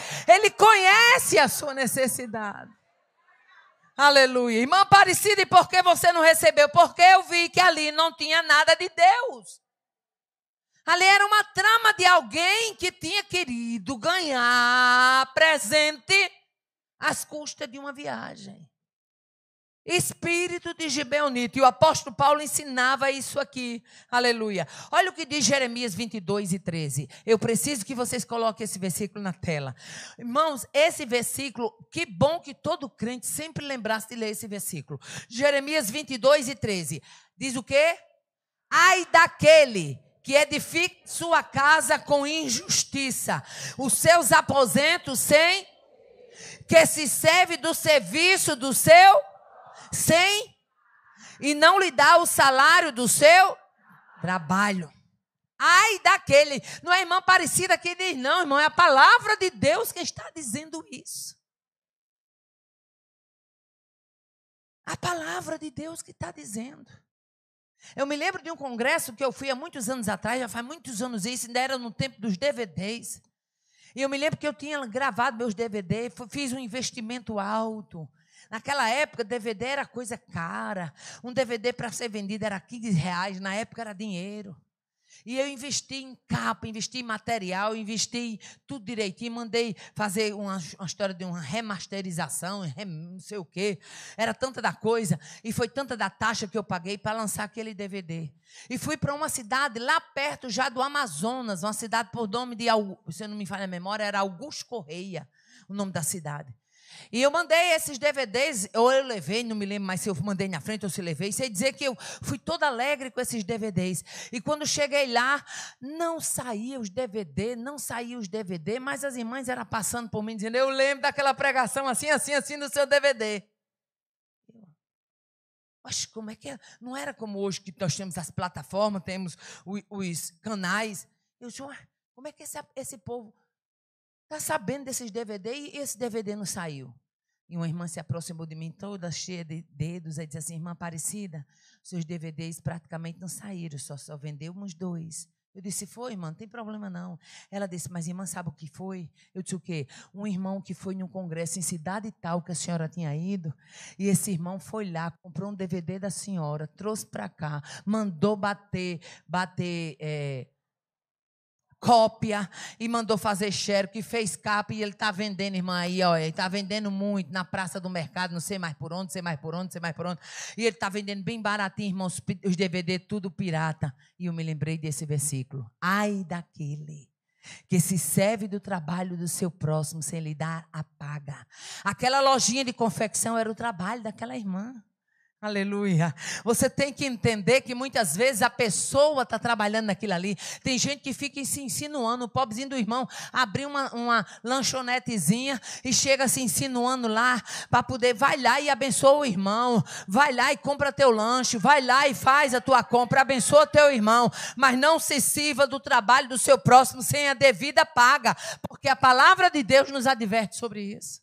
a sua necessidade. Aleluia. Irmã Aparecida, e por que você não recebeu? Porque eu vi que ali não tinha nada de Deus. Ali era uma trama de alguém que tinha querido ganhar presente às custas de uma viagem. Espírito de gibeonita. E o apóstolo Paulo ensinava isso aqui. Aleluia. Olha o que diz Jeremias 22:13. Eu preciso que vocês coloquem esse versículo na tela. Irmãos, esse versículo, que bom que todo crente sempre lembrasse de ler esse versículo. Jeremias 22:13. Diz o quê? Ai daquele que edifica sua casa com injustiça, os seus aposentos que se serve do serviço do seu, e não lhe dá o salário do seu trabalho. Ai daquele, não é a irmã Aparecida que diz, não, irmão, é a palavra de Deus que está dizendo isso. A palavra de Deus que está dizendo. Eu me lembro de um congresso que eu fui há muitos anos atrás, já faz muitos anos isso, ainda era no tempo dos DVDs. E eu me lembro que eu tinha gravado meus DVDs, fiz um investimento alto. Naquela época, DVD era coisa cara. Um DVD para ser vendido era R$15, na época era dinheiro. E eu investi em capa, investi em material, investi em tudo direitinho. Mandei fazer uma história de uma remasterização, não sei o quê. Era tanta da coisa, e foi tanta da taxa que eu paguei para lançar aquele DVD. E fui para uma cidade lá perto já do Amazonas, uma cidade por nome de, se não me falha a memória, era Augusto Correia, o nome da cidade. E eu mandei esses DVDs, ou eu levei, não me lembro mais se eu mandei na frente ou se levei, sei dizer que eu fui toda alegre com esses DVDs. E quando cheguei lá, não saía os DVD, mas as irmãs eram passando por mim, dizendo, eu lembro daquela pregação assim no seu DVD. Oxe, como é que é? Não era como hoje que nós temos as plataformas, temos os canais. Eu disse, como é que esse povo está sabendo desses DVD e esse DVD não saiu? E uma irmã se aproximou de mim toda cheia de dedos e disse assim, irmã Aparecida, seus DVDs praticamente não saíram, só vendeu uns 2. Eu disse, foi, irmã, não tem problema não. Ela disse, mas irmã, sabe o que foi? Eu disse, o quê? Um irmão que foi num congresso em cidade tal que a senhora tinha ido, e esse irmão foi lá, comprou um DVD da senhora, trouxe para cá, mandou bater cópia e mandou fazer xerox, que fez capa e ele está vendendo, irmã, aí, ó, ele está vendendo muito na praça do mercado, não sei mais por onde, e ele está vendendo bem baratinho, irmão, os DVD tudo pirata. E eu me lembrei desse versículo. Ai daquele que se serve do trabalho do seu próximo sem lhe dar a paga. Aquela lojinha de confecção era o trabalho daquela irmã. Aleluia. Você tem que entender que muitas vezes a pessoa está trabalhando naquilo ali. Tem gente que fica se insinuando. O pobrezinho do irmão abriu uma lanchonetezinha e chega se insinuando lá para poder. Vai lá e abençoa o irmão. Vai lá e compra teu lanche. Vai lá e faz a tua compra. Abençoa teu irmão. Mas não se sirva do trabalho do seu próximo sem a devida paga. Porque a palavra de Deus nos adverte sobre isso.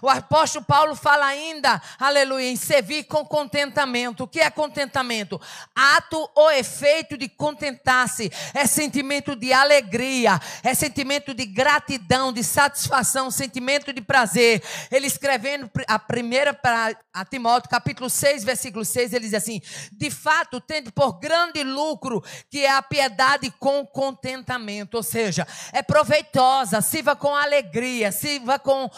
O apóstolo Paulo fala ainda, aleluia, em servir com contentamento. O que é contentamento? Ato ou efeito de contentar-se. É sentimento de alegria, é sentimento de gratidão, de satisfação, sentimento de prazer. Ele escrevendo a primeira para Timóteo, capítulo 6, versículo 6, ele diz assim: de fato, tende por grande lucro, que é a piedade com contentamento. Ou seja, é proveitosa, sirva com alegria, sirva com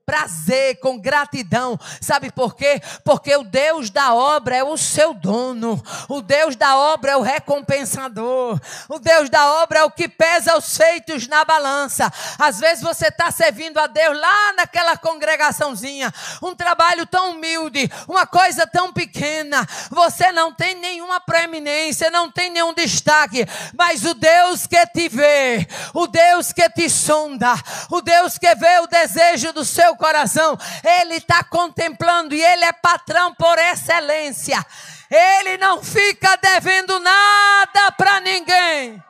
prazer, com gratidão. Sabe por quê? Porque o Deus da obra é o seu dono. O Deus da obra é o recompensador. O Deus da obra é o que pesa os feitos na balança. Às vezes você está servindo a Deus lá naquela congregaçãozinha, um trabalho tão humilde, uma coisa tão pequena, você não tem nenhuma preeminência, não tem nenhum destaque, mas o Deus que te vê, o Deus que te sonda, o Deus que vê o desejo do seu coração, Ele está contemplando e Ele é patrão por excelência. Ele não fica devendo nada para ninguém.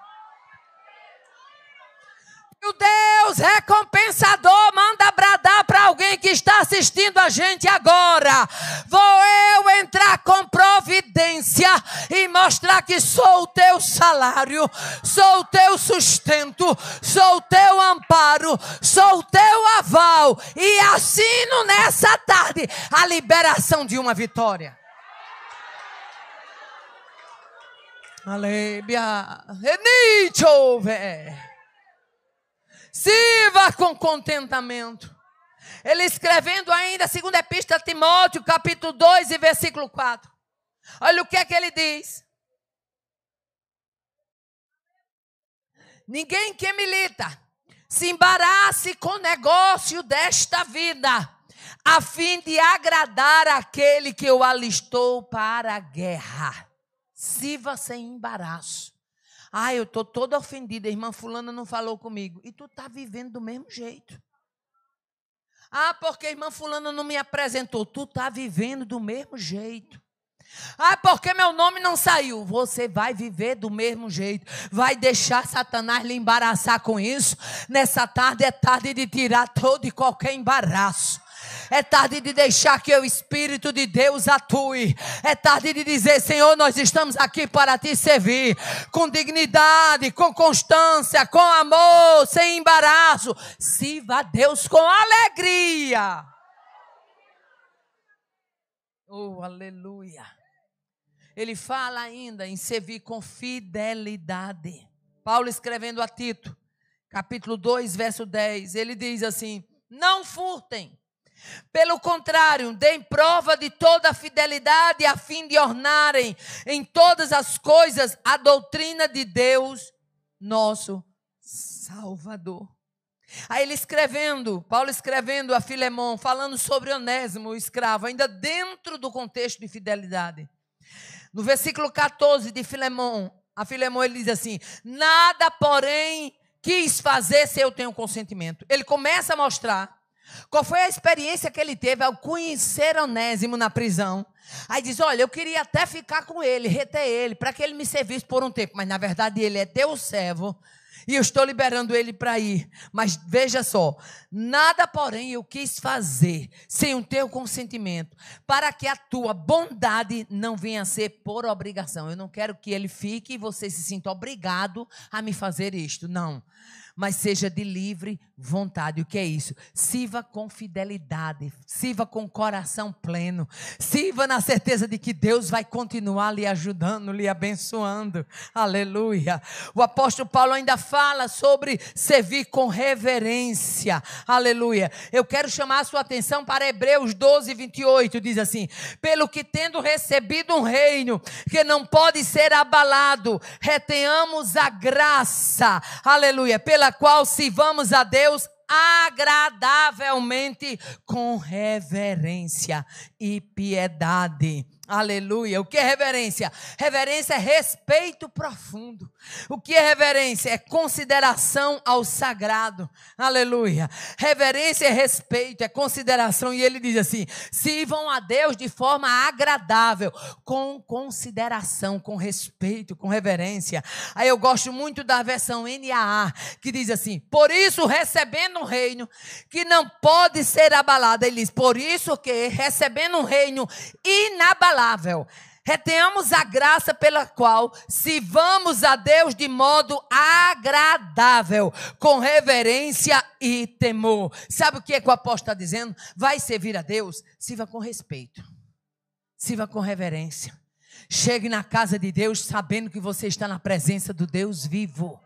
O Deus recompensador manda bradar para alguém que está assistindo a gente agora: vou eu entrar com providência e mostrar que sou o teu salário, sou o teu sustento, sou o teu amparo, sou o teu aval, e assino nessa tarde a liberação de uma vitória. Aleluia. Sirva com contentamento. Ele escrevendo ainda a segunda epístola a Timóteo, capítulo 2 e versículo 4. Olha o que é que ele diz. Ninguém que milita se embarace com o negócio desta vida, a fim de agradar aquele que o alistou para a guerra. Sirva sem embaraço. Eu estou toda ofendida, a irmã fulana não falou comigo. E tu está vivendo do mesmo jeito. Porque a irmã fulana não me apresentou. Tu está vivendo do mesmo jeito. Porque meu nome não saiu. Você vai viver do mesmo jeito. Vai deixar Satanás lhe embaraçar com isso. Nessa tarde é tarde de tirar todo e qualquer embaraço. É tarde de deixar que o Espírito de Deus atue. É tarde de dizer: Senhor, nós estamos aqui para te servir com dignidade, com constância, com amor, sem embaraço. Sirva a Deus com alegria. Oh, aleluia. Ele fala ainda em servir com fidelidade. Paulo escrevendo a Tito, capítulo 2, verso 10, ele diz assim: não furtem. Pelo contrário, deem prova de toda a fidelidade, a fim de ornarem em todas as coisas a doutrina de Deus, nosso Salvador. Aí ele escrevendo, Paulo escrevendo a Filemão, falando sobre Onésimo, o escravo, ainda dentro do contexto de fidelidade. No versículo 14 de Filemão, a Filemão ele diz assim: nada, porém, quis fazer se eu tenho consentimento. Ele começa a mostrar qual foi a experiência que ele teve ao conhecer Onésimo na prisão. Aí diz: olha, eu queria até ficar com ele, reter ele, para que ele me servisse por um tempo. Mas na verdade ele é teu servo e eu estou liberando ele para ir. Mas veja só: nada, porém, eu quis fazer sem o teu consentimento, para que a tua bondade não venha a ser por obrigação. Eu não quero que ele fique e você se sinta obrigado a me fazer isto. Não. Mas seja de livre vontade. O que é isso? Sirva com fidelidade, sirva com coração pleno, sirva na certeza de que Deus vai continuar lhe ajudando, lhe abençoando. Aleluia. O apóstolo Paulo ainda fala sobre servir com reverência. Aleluia. Eu quero chamar a sua atenção para Hebreus 12, 28. Diz assim: pelo que tendo recebido um reino que não pode ser abalado, retenhamos a graça, aleluia, pela qual sirvamos a Deus agradavelmente com reverência. e piedade. Aleluia. O que é reverência? Reverência é respeito profundo. O que é reverência? É consideração ao sagrado. Aleluia. Reverência é respeito, é consideração. E ele diz assim: sirvam a Deus de forma agradável, com consideração, com respeito, com reverência. Aí eu gosto muito da versão NAA, que diz assim: por isso, recebendo um reino que não pode ser abalado. Ele diz: por isso que, recebendo um reino inabalável, retenhamos a graça pela qual sirvamos a Deus de modo agradável, com reverência e temor. Sabe o que o apóstolo está dizendo? Vai servir a Deus, sirva com respeito, sirva com reverência. Chegue na casa de Deus sabendo que você está na presença do Deus vivo.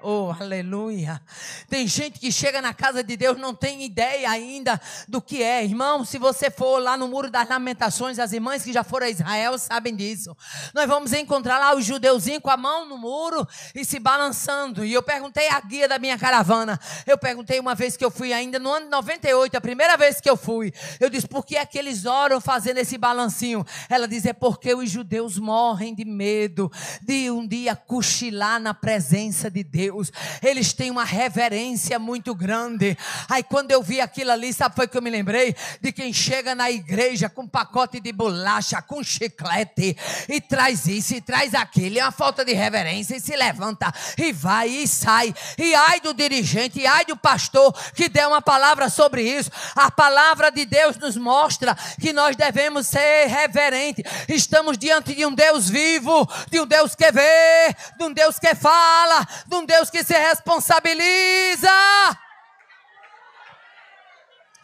Oh, aleluia. Tem gente que chega na casa de Deus, não tem ideia ainda do que é. Irmão, se você for lá no Muro das Lamentações, as irmãs que já foram a Israel sabem disso. Nós vamos encontrar lá os judeuzinhos com a mão no muro e se balançando. E eu perguntei à guia da minha caravana, eu perguntei uma vez que eu fui ainda no ano de 98, a primeira vez que eu fui, eu disse: por que é que eles oram fazendo esse balancinho? Ela diz: é porque os judeus morrem de medo de um dia cochilar na presença de Deus. Eles têm uma reverência muito grande. Aí quando eu vi aquilo ali, sabe, foi que eu me lembrei de quem chega na igreja com um pacote de bolacha, com chiclete, e traz isso e traz aquilo, é uma falta de reverência, e se levanta e vai e sai. E ai do dirigente, e ai do pastor que deu uma palavra sobre isso. A palavra de Deus nos mostra que nós devemos ser reverentes. Estamos diante de um Deus vivo, de um Deus que vê, de um Deus que fala, de um Deus que se responsabiliza.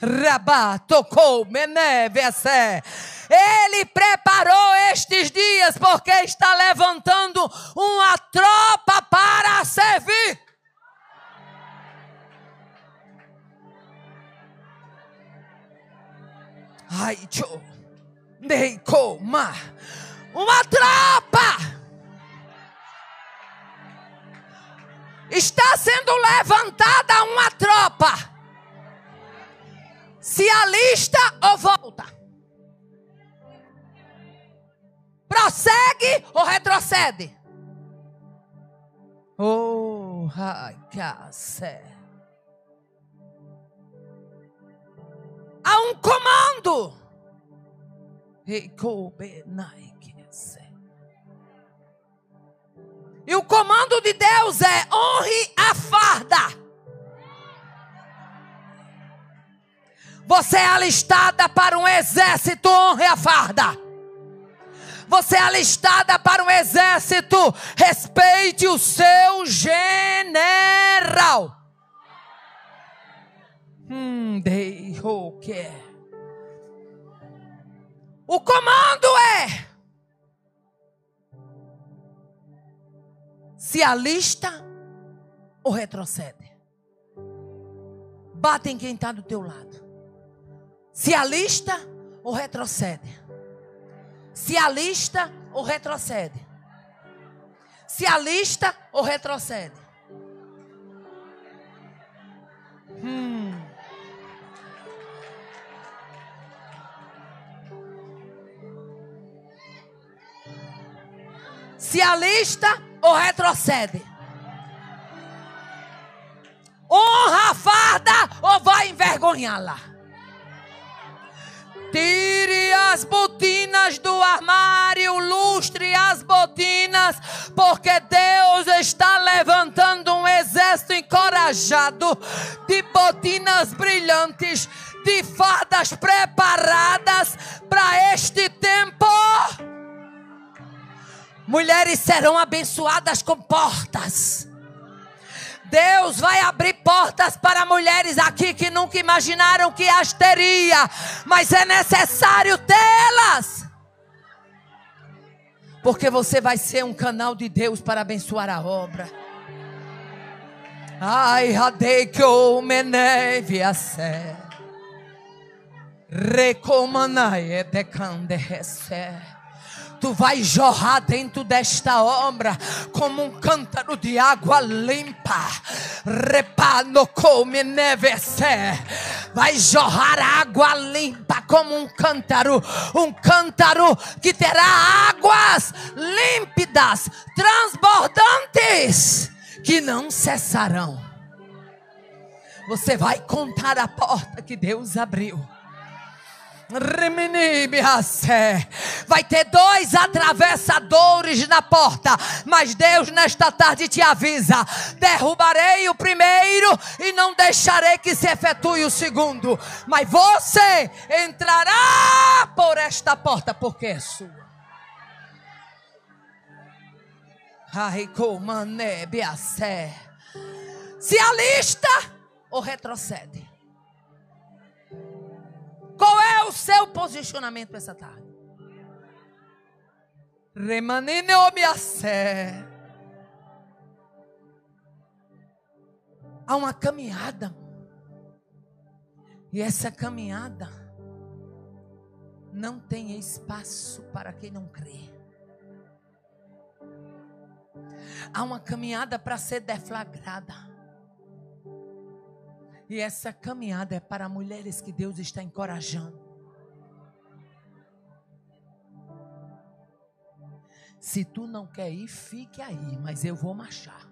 Rabá, tocou, mené, vessé. Ele preparou estes dias porque está levantando uma tropa para servir. Ai, tchô, deicoma, uma tropa. Está sendo levantada uma tropa. Se alista ou volta? Prossegue ou retrocede? Oh, ai, cacé. Há um comando. E o comando de Deus é: honre a farda. Você é alistada para um exército, honre a farda. Você é alistada para um exército, respeite o seu general. O comando é: se alista ou retrocede. Bate em quem está do teu lado. Se alista ou retrocede. Se alista ou retrocede. Se alista ou retrocede. Se alista ou retrocede. Honra a farda ou vai envergonhá-la. Tire as botinas do armário, lustre as botinas, porque Deus está levantando um exército encorajado de botinas brilhantes, de fardas preparadas para este tempo. Mulheres serão abençoadas com portas. Deus vai abrir portas para mulheres aqui que nunca imaginaram que as teria, mas é necessário tê-las, porque você vai ser um canal de Deus para abençoar a obra. Ai, radeiko meneviase, recomanae decandese. Tu vai jorrar dentro desta obra como um cântaro de água limpa. Repano come nevese. vai jorrar água limpa como um cântaro que terá águas límpidas, transbordantes, que não cessarão. Você vai contar a porta que Deus abriu. Vai ter 2 atravessadores na porta, mas Deus nesta tarde te avisa: derrubarei o primeiro e não deixarei que se efetue o segundo, mas você entrará por esta porta, porque é sua. Se alista ou retrocede? Qual é o seu posicionamento essa tarde? Há uma caminhada. E essa caminhada não tem espaço para quem não crê. Há uma caminhada para ser deflagrada. E essa caminhada é para mulheres que Deus está encorajando. Se tu não quer ir, fique aí, mas eu vou marchar.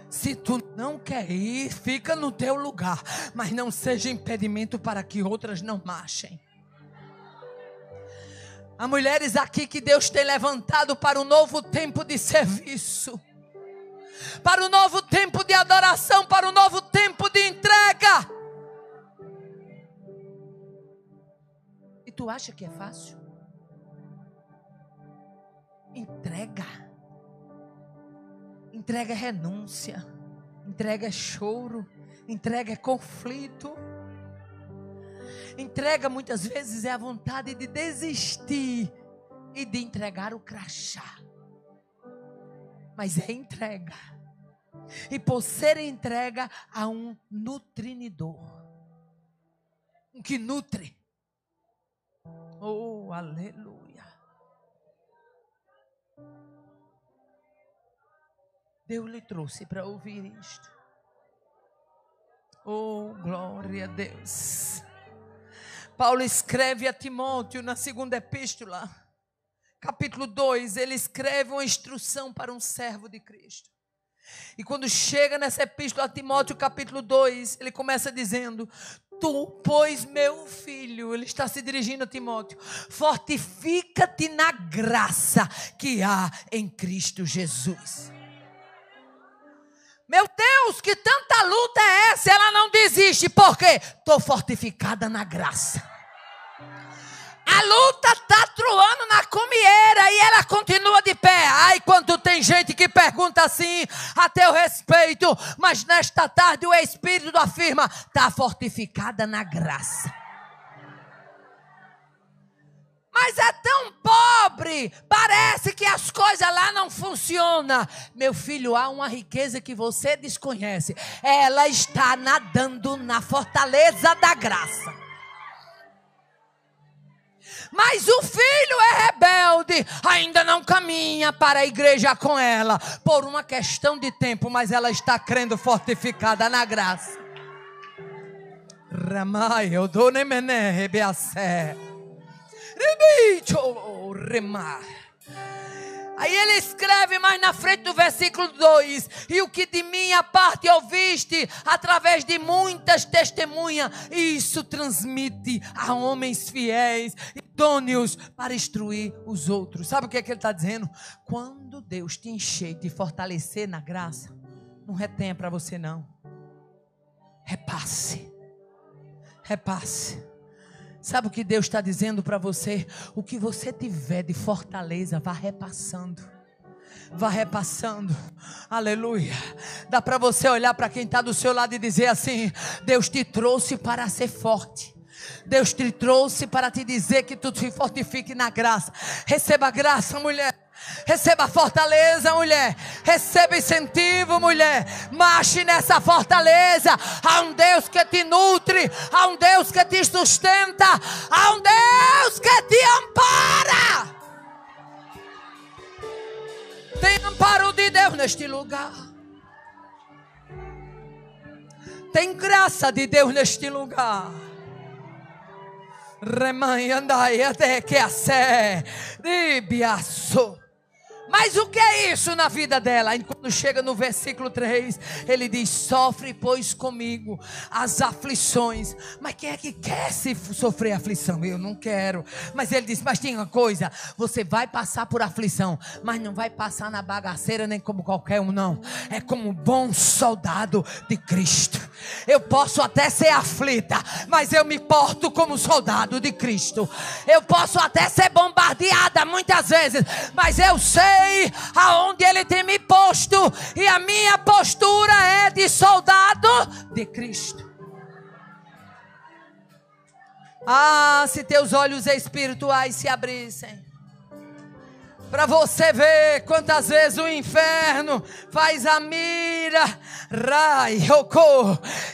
Se tu não quer ir, fica no teu lugar, mas não seja impedimento para que outras não marchem. Há mulheres aqui que Deus tem levantado para um novo tempo de serviço, para o novo tempo de adoração, para o novo tempo de entrega. E tu acha que é fácil? Entrega é renúncia, entrega é choro, entrega é conflito, entrega muitas vezes é a vontade de desistir e de entregar o crachá. Mas é entrega. E por ser entrega, há um nutrinidor, um que nutre. Oh, aleluia. Deus lhe trouxe para ouvir isto. Oh, glória a Deus. Paulo escreve a Timóteo na 2ª epístola, capítulo 2, ele escreve uma instrução para um servo de Cristo. E quando chega nessa epístola a Timóteo, capítulo 2, ele começa dizendo: tu, pois, meu filho, ele está se dirigindo a Timóteo, fortifica-te na graça que há em Cristo Jesus. Meu Deus, que tanta luta é essa? Ela não desiste, porque estou fortificada na graça. A luta está truando na cumieira e ela continua de pé. Ai, quando tem gente que pergunta assim a teu respeito, mas nesta tarde o Espírito afirma: está fortificada na graça. Mas é tão pobre, parece que as coisas lá não funcionam. Meu filho, há uma riqueza que você desconhece. Ela está nadando na fortaleza da graça. Mas o filho é rebelde, ainda não caminha para a igreja com ela, por uma questão de tempo, mas ela está crendo fortificada na graça. Ramai, eu dou nemene, rebeacé. Aí ele escreve mais na frente do versículo 2: e o que de minha parte ouviste através de muitas testemunhas, isso transmite a homens fiéis, idôneos para instruir os outros. Sabe o que é que ele está dizendo? Quando Deus te encher, te fortalecer na graça, não retenha para você não. Repasse. Sabe o que Deus está dizendo para você? O que você tiver de fortaleza, vá repassando. Aleluia. Dá para você olhar para quem está do seu lado e dizer assim: Deus te trouxe para ser forte. Deus te trouxe para te dizer que tu te fortifique na graça. Receba graça, mulher. Receba fortaleza, mulher. Receba incentivo, mulher. Marche nessa fortaleza. Há um Deus que te nutre, há um Deus que te sustenta, há um Deus que te ampara. Tem amparo de Deus neste lugar. Tem graça de Deus neste lugar. Mas o que é isso na vida dela? E quando chega no versículo 3, ele diz: sofre, pois, comigo as aflições. Mas quem é que quer sofrer aflição? Eu não quero. Mas ele diz: mas tem uma coisa, você vai passar por aflição, mas não vai passar na bagaceira nem como qualquer um, não. É como um bom soldado de Cristo. Eu posso até ser aflita, mas eu me porto como soldado de Cristo. Eu posso até ser bombardeada muitas vezes, mas eu sei aonde Ele tem me posto, e a minha postura é de soldado de Cristo. Ah, se teus olhos espirituais se abrissem, para você ver quantas vezes o inferno faz a mira,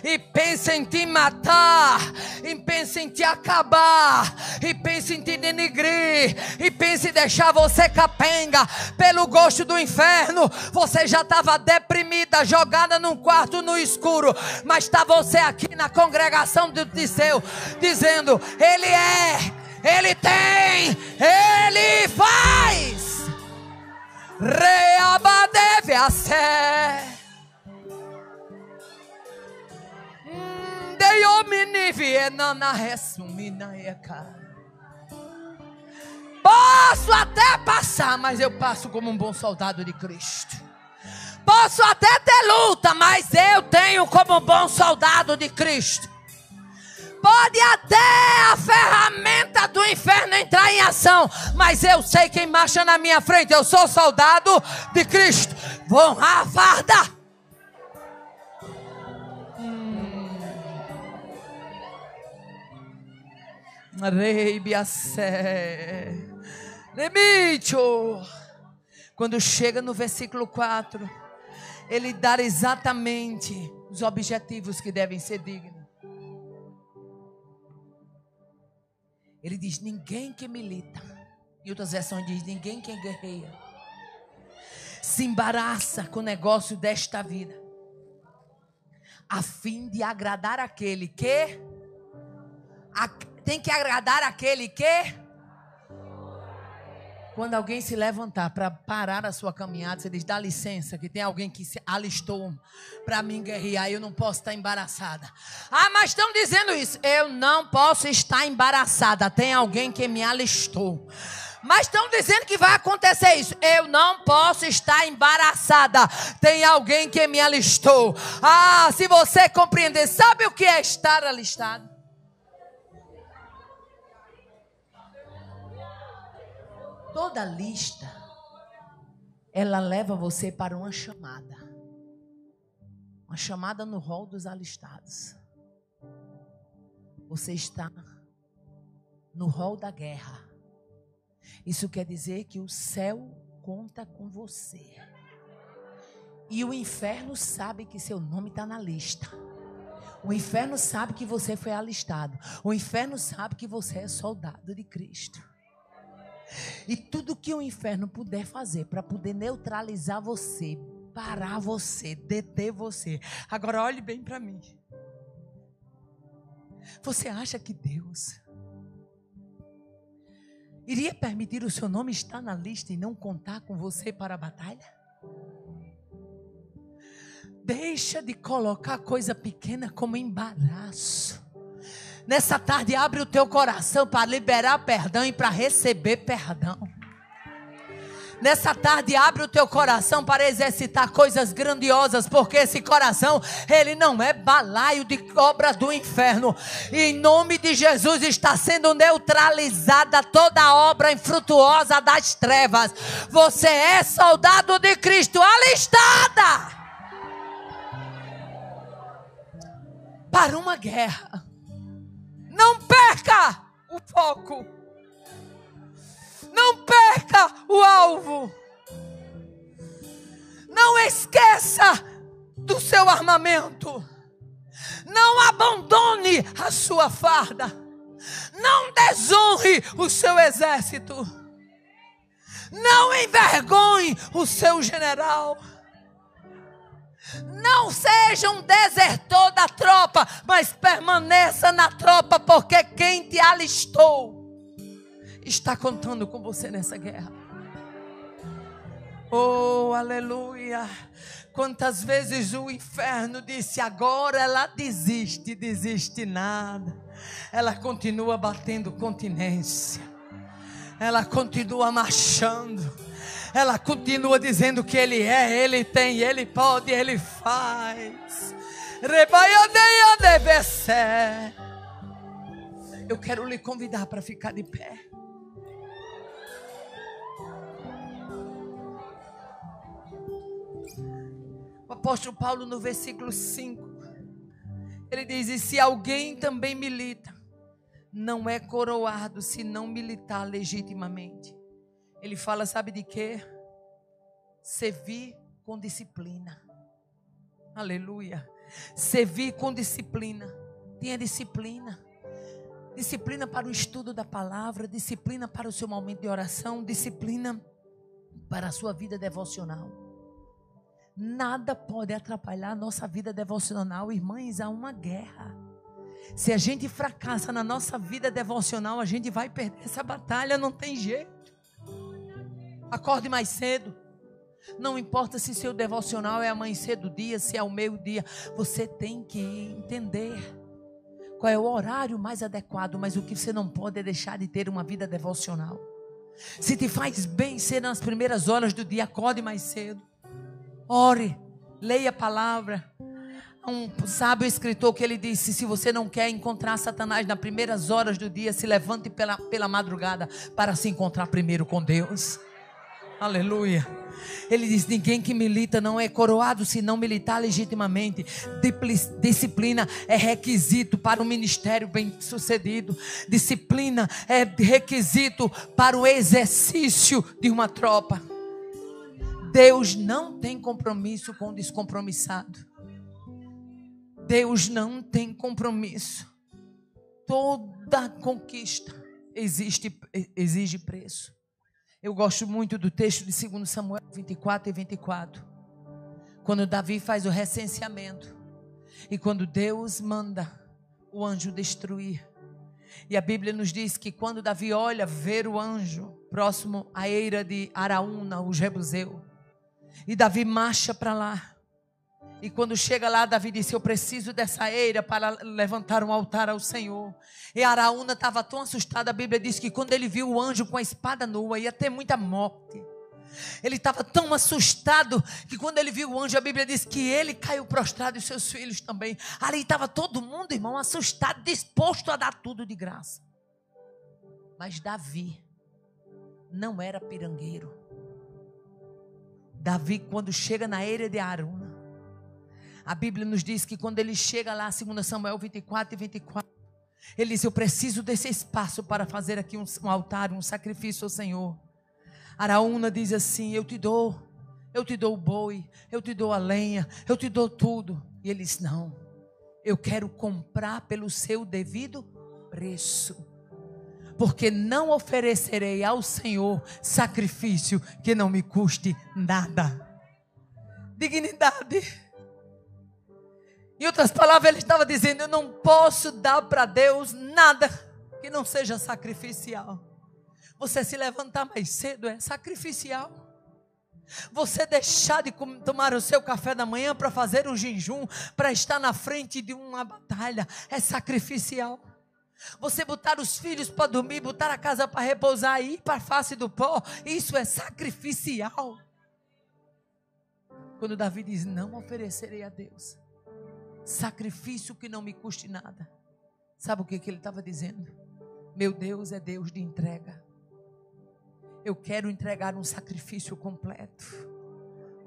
e pensa em te matar, e pensa em te acabar, e pensa em te denigrir, e pensa em deixar você capenga. Pelo gosto do inferno, você já estava deprimida, jogada num quarto no escuro, mas está você aqui na congregação do Tiseu, dizendo: Ele é, Ele tem, Ele faz. Reabadeve a sé. Posso até passar, mas eu passo como um bom soldado de Cristo. Posso até ter luta, mas eu tenho como um bom soldado de Cristo. Pode até a ferramenta do inferno entrar em ação, mas eu sei quem marcha na minha frente. Eu sou soldado de Cristo. Vão à farda. Quando chega no versículo 4, ele dá exatamente os objetivos que devem ser dignos. Ele diz: ninguém que milita, em outras versões diz: ninguém que guerreia se embaraça com o negócio desta vida, a fim de agradar aquele que tem que agradar aquele que, quando alguém se levantar para parar a sua caminhada, você diz: dá licença, que tem alguém que se alistou para mim guerrear, eu não posso estar embaraçada. Ah, mas estão dizendo isso. Eu não posso estar embaraçada, tem alguém que me alistou. Mas estão dizendo que vai acontecer isso. Eu não posso estar embaraçada, tem alguém que me alistou. Ah, se você compreender, sabe o que é estar alistado? Toda lista, ela leva você para uma chamada. Uma chamada no rol dos alistados. Você está no rol da guerra. Isso quer dizer que o céu conta com você. E o inferno sabe que seu nome está na lista. O inferno sabe que você foi alistado. O inferno sabe que você é soldado de Cristo. E tudo que o inferno puder fazer para poder neutralizar você, parar você, deter você. Agora olhe bem para mim. Você acha que Deus iria permitir o seu nome estar na lista e não contar com você para a batalha? Deixa de colocar coisa pequena como embaraço. Nessa tarde, abre o teu coração para liberar perdão e para receber perdão. Nessa tarde, abre o teu coração para exercitar coisas grandiosas, porque esse coração, ele não é balaio de obras do inferno. E em nome de Jesus está sendo neutralizada toda obra infrutuosa das trevas. Você é soldado de Cristo, alistada para uma guerra. Não perca o foco. Não perca o alvo. Não esqueça do seu armamento. Não abandone a sua farda. Não desonre o seu exército. Não envergonhe o seu general. Não seja um desertor da tropa, mas permaneça na tropa, porque quem te alistou está contando com você nessa guerra. Oh, aleluia. Quantas vezes o inferno disse: agora ela desiste nada. Ela continua batendo continência. Ela continua marchando. Ela continua dizendo que Ele é, Ele tem, Ele pode, Ele faz. Eu quero lhe convidar para ficar de pé. O apóstolo Paulo, no versículo 5, ele diz: e se alguém também milita, não é coroado se não militar legitimamente. Ele fala, sabe de quê? Servir com disciplina. Aleluia. Servir com disciplina. Tenha disciplina. Disciplina para o estudo da palavra, disciplina para o seu momento de oração, disciplina para a sua vida devocional. Nada pode atrapalhar a nossa vida devocional, irmãs. Há uma guerra. Se a gente fracassa na nossa vida devocional, a gente vai perder essa batalha, não tem jeito. Acorde mais cedo. Não importa se seu devocional é amanhecer do dia, se é ao meio-dia. Você tem que entender qual é o horário mais adequado. Mas o que você não pode é deixar de ter uma vida devocional. Se te faz bem ser nas primeiras horas do dia, acorde mais cedo. Ore, leia a palavra. Um sábio escritor que ele disse: se você não quer encontrar Satanás nas primeiras horas do dia, se levante pela madrugada para se encontrar primeiro com Deus. Aleluia. Ele diz: ninguém que milita não é coroado se não militar legitimamente. Disciplina é requisito para o ministério bem sucedido. Disciplina é requisito para o exercício de uma tropa. Deus não tem compromisso com o descompromissado. Deus não tem compromisso. Toda conquista exige preço. Eu gosto muito do texto de 2 Samuel 24 e 24. Quando Davi faz o recenseamento. E quando Deus manda o anjo destruir. E a Bíblia nos diz que quando Davi olha ver o anjo próximo à eira de Araúna, o jebuseu. E Davi marcha para lá. E quando chega lá, Davi disse: eu preciso dessa eira para levantar um altar ao Senhor. E Araúna estava tão assustada. A Bíblia diz que quando ele viu o anjo com a espada nua, ia ter muita morte. Ele estava tão assustado que quando ele viu o anjo, a Bíblia diz que ele caiu prostrado e seus filhos também. Ali estava todo mundo, irmão, assustado, disposto a dar tudo de graça. Mas Davi não era pirangueiro. Davi, quando chega na eira de Araúna, a Bíblia nos diz que quando ele chega lá, 2 Samuel 24 e 24, ele diz: eu preciso desse espaço para fazer aqui um altar, um sacrifício ao Senhor. Araúna diz assim: eu te dou o boi, eu te dou a lenha, eu te dou tudo. E ele diz: não, eu quero comprar pelo seu devido preço. Porque não oferecerei ao Senhor sacrifício que não me custe nada. Dignidade. Em outras palavras, ele estava dizendo: eu não posso dar para Deus nada que não seja sacrificial. Você se levantar mais cedo é sacrificial. Você deixar de tomar o seu café da manhã para fazer um jejum, para estar na frente de uma batalha, é sacrificial. Você botar os filhos para dormir, botar a casa para repousar e ir para a face do pó, isso é sacrificial. Quando Davi diz: não oferecerei a Deus sacrifício que não me custe nada, sabe o que ele estava dizendo? Meu Deus é Deus de entrega. Eu quero entregar um sacrifício completo.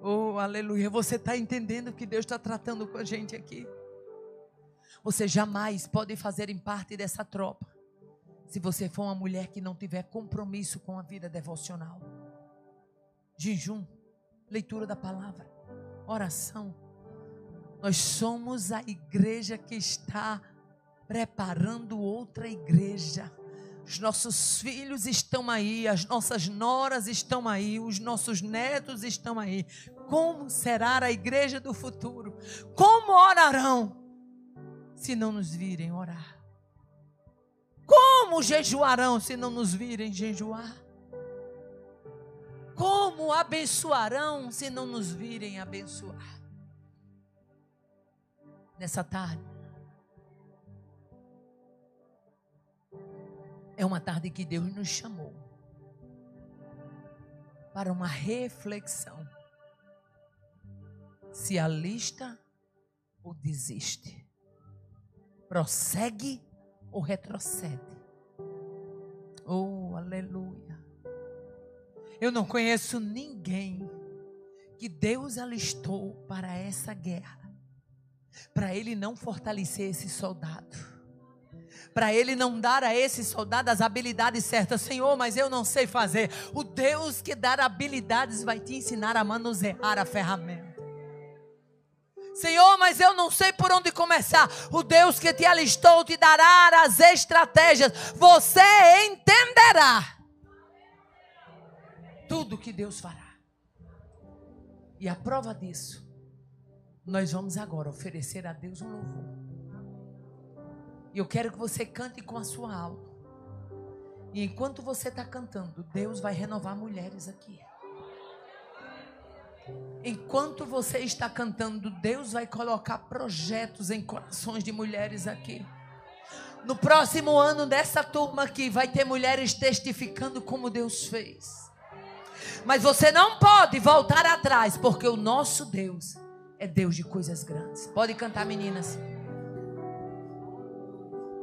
Oh, aleluia. Você está entendendo o que Deus está tratando com a gente aqui? Você jamais pode fazer parte dessa tropa se você for uma mulher que não tiver compromisso com a vida devocional. Jejum, leitura da palavra, oração. Nós somos a igreja que está preparando outra igreja Os nossos filhos estão aí, as nossas noras estão aí, os nossos netos estão aí. Como será a igreja do futuro? Como orarão se não nos virem orar? Como jejuarão se não nos virem jejuar? Como abençoarão se não nos virem abençoar? Nessa tarde, é uma tarde que Deus nos chamou para uma reflexão. Se alista ou desiste? Prossegue ou retrocede? Oh, aleluia! Eu não conheço ninguém que Deus alistou para essa guerra, para Ele não fortalecer esse soldado, para Ele não dar a esse soldado as habilidades certas. Senhor, mas eu não sei fazer. O Deus que dá habilidades vai te ensinar a manusear a ferramenta. Senhor, mas eu não sei por onde começar. O Deus que te alistou te dará as estratégias. Você entenderá tudo que Deus fará. E a prova disso, nós vamos agora oferecer a Deus um louvor. E eu quero que você cante com a sua alma. E enquanto você está cantando, Deus vai renovar mulheres aqui. Enquanto você está cantando, Deus vai colocar projetos em corações de mulheres aqui. No próximo ano dessa turma aqui, vai ter mulheres testificando como Deus fez. Mas você não pode voltar atrás, porque o nosso Deus é Deus de coisas grandes. Pode cantar, meninas.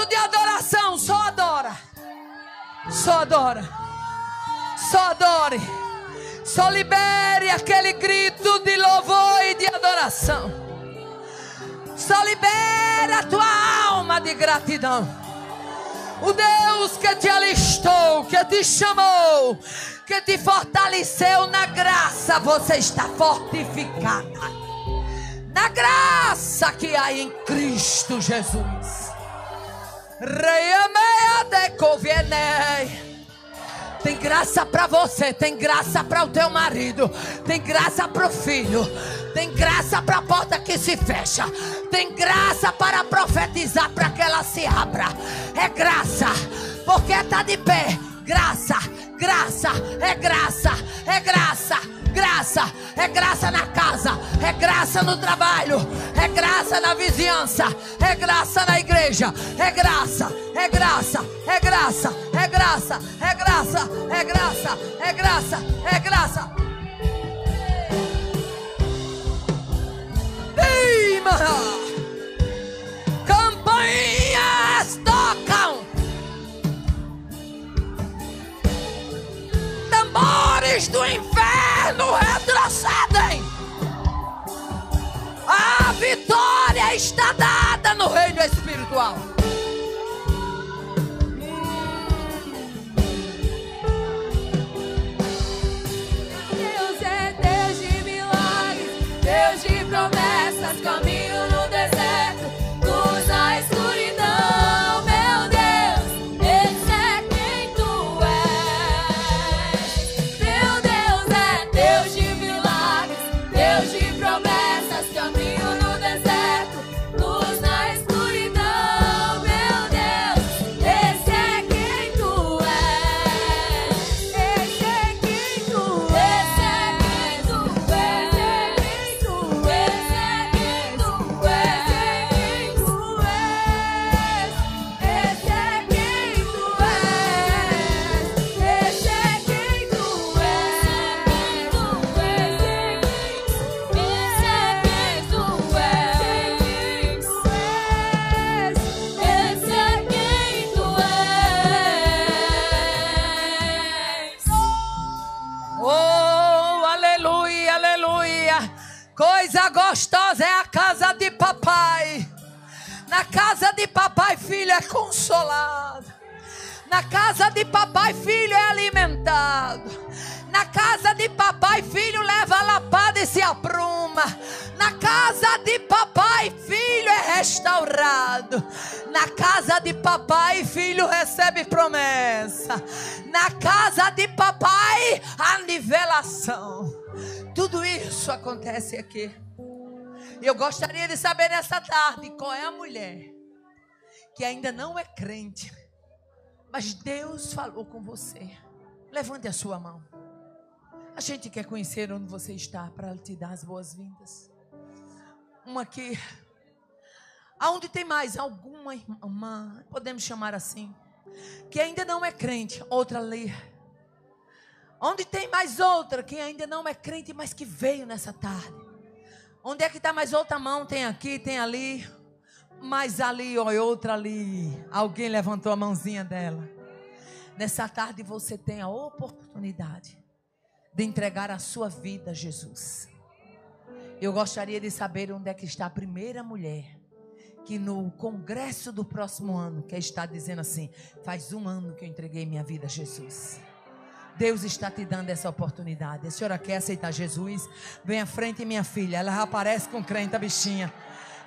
De adoração, só adora. Só adora. Só adore. Só libere aquele grito de louvor e de adoração. Só libere a tua alma de gratidão. O Deus que te alistou, que te chamou, que te fortaleceu na graça, você está fortificada. Na graça que há em Cristo Jesus. Tem graça para você, tem graça para o teu marido, tem graça para o filho, tem graça para a porta que se fecha, tem graça para profetizar para que ela se abra. É graça, porque está de pé. Graça, graça, é graça, é graça, graça, é graça na casa, é graça no trabalho, é graça na vizinhança, é graça na igreja, é graça, é graça, é graça, é graça, é graça, é graça, é graça, é graça. Ei, mano! Campainhas tocam, tambores do inferno retrocedem. A vitória está dada no reino espiritual. Deus é Deus de milagres, Deus de promessas, caminho no deserto, luz na escuridão. Meu Deus, esse é quem tu és. Meu Deus é Deus de milagres, Deus de promessas, caminho no deserto, luz na escuridão. Meu Deus, esse é quem tu és. Esse é quem tu és. Esse é quem tu és. Esse é quem tu és. Esse é quem tu és. Esse é quem tu Oh, aleluia, aleluia. Coisa gostosa é a casa de papai. Na casa de papai, filho é consolado. Na casa de papai, filho é alimentado. Na casa de papai, filho leva a lapada e se apruma. Na casa de papai, filho é restaurado. Na casa de papai, filho recebe promessa. Na casa de papai, a nivelação. Tudo isso acontece aqui. E eu gostaria de saber nessa tarde qual é a mulher que ainda não é crente, mas Deus falou com você. Levante a sua mão. A gente quer conhecer onde você está para te dar as boas-vindas. Uma aqui. Aonde tem mais alguma irmã, podemos chamar assim, que ainda não é crente, outra ali. Onde tem mais outra que ainda não é crente, mas que veio nessa tarde. Onde é que está mais outra mão? Tem aqui, tem ali. Mas ali, ó, outra ali. Alguém levantou a mãozinha dela. Nessa tarde você tem a oportunidade de entregar a sua vida a Jesus. Eu gostaria de saber onde é que está a primeira mulher que no congresso do próximo ano quer estar dizendo assim: faz 1 ano que eu entreguei minha vida a Jesus. Deus está te dando essa oportunidade. A senhora quer aceitar Jesus? Vem à frente, minha filha. Ela já aparece com crente, a bichinha.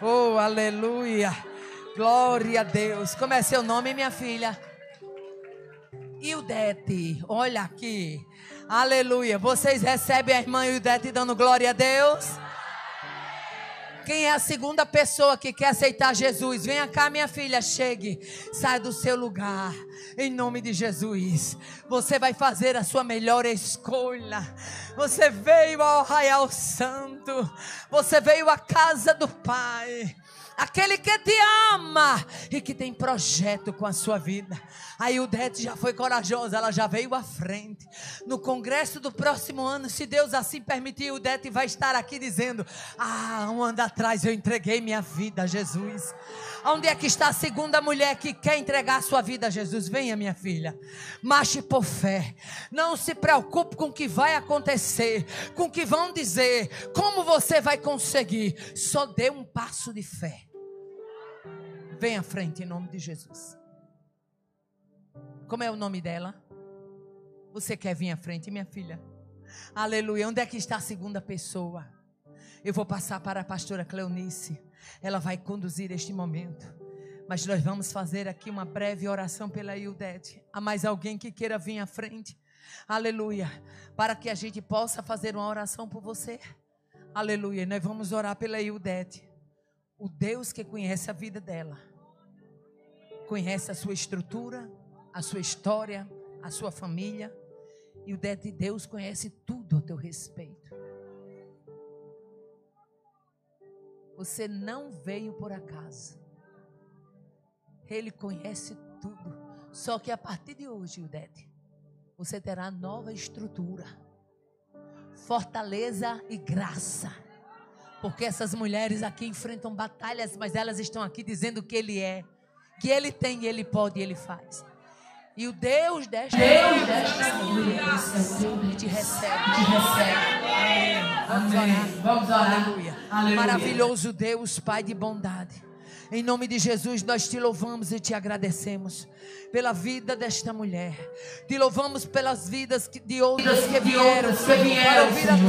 Oh, aleluia. Glória a Deus. Como é seu nome, minha filha? Ildete. Olha aqui. Aleluia. Vocês recebem a irmã Ildete dando glória a Deus? Quem é a segunda pessoa que quer aceitar Jesus? Venha cá, minha filha, chegue. Sai do seu lugar. Em nome de Jesus. Você vai fazer a sua melhor escolha. Você veio ao Arraial Santo. Você veio à casa do Pai. Aquele que te ama e que tem projeto com a sua vida. A Ildete já foi corajosa, ela já veio à frente. No congresso do próximo ano, se Deus assim permitir, Ildete vai estar aqui dizendo: 1 ano atrás eu entreguei minha vida a Jesus. Onde é que está a segunda mulher que quer entregar a sua vida a Jesus? Venha, minha filha, marche por fé. Não se preocupe com o que vai acontecer, com o que vão dizer, como você vai conseguir. Só dê um passo de fé. Venha à frente em nome de Jesus. Como é o nome dela? Você quer vir à frente, minha filha? Aleluia. Onde é que está a segunda pessoa? Eu vou passar para a pastora Cleonice. Ela vai conduzir este momento. Mas nós vamos fazer aqui uma breve oração pela Ildete. Há mais alguém que queira vir à frente? Aleluia. Para que a gente possa fazer uma oração por você. Aleluia. Nós vamos orar pela Ildete. O Deus que conhece a vida dela, conhece a sua estrutura, a sua história, a sua família. Ildete, Deus conhece tudo a teu respeito. Você não veio por acaso. Ele conhece tudo. Só que a partir de hoje, Ildete, você terá nova estrutura, fortaleza e graça. Porque essas mulheres aqui enfrentam batalhas, mas elas estão aqui dizendo que Ele é, que Ele tem, Ele pode e Ele faz. E o Deus desta família te recebe. Vamos orar. Aleluia. Maravilhoso Deus, Pai de bondade. Em nome de Jesus, nós te louvamos e te agradecemos pela vida desta mulher. Te louvamos pelas vidas de outras que vieram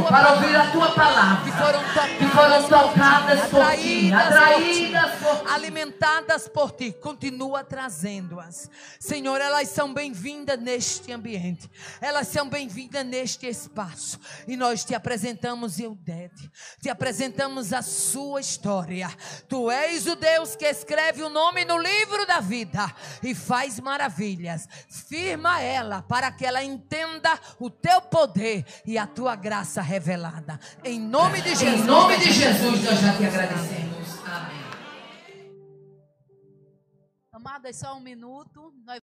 para ouvir a tua palavra. Que foram tocadas por ti, atraídas por ti, alimentadas por ti. Continua trazendo-as. Senhor, elas são bem-vindas neste ambiente. Elas são bem-vindas neste espaço. E nós te apresentamos, Ildete. Te apresentamos a sua história. Tu és o Deus que escreve o nome no livro da vida e faz maravilhas. Firma ela para que ela entenda o teu poder e a tua graça revelada. Em nome de Jesus. Em nome de Jesus nós já te agradecemos. Amém. Amadas, só um minuto. Nós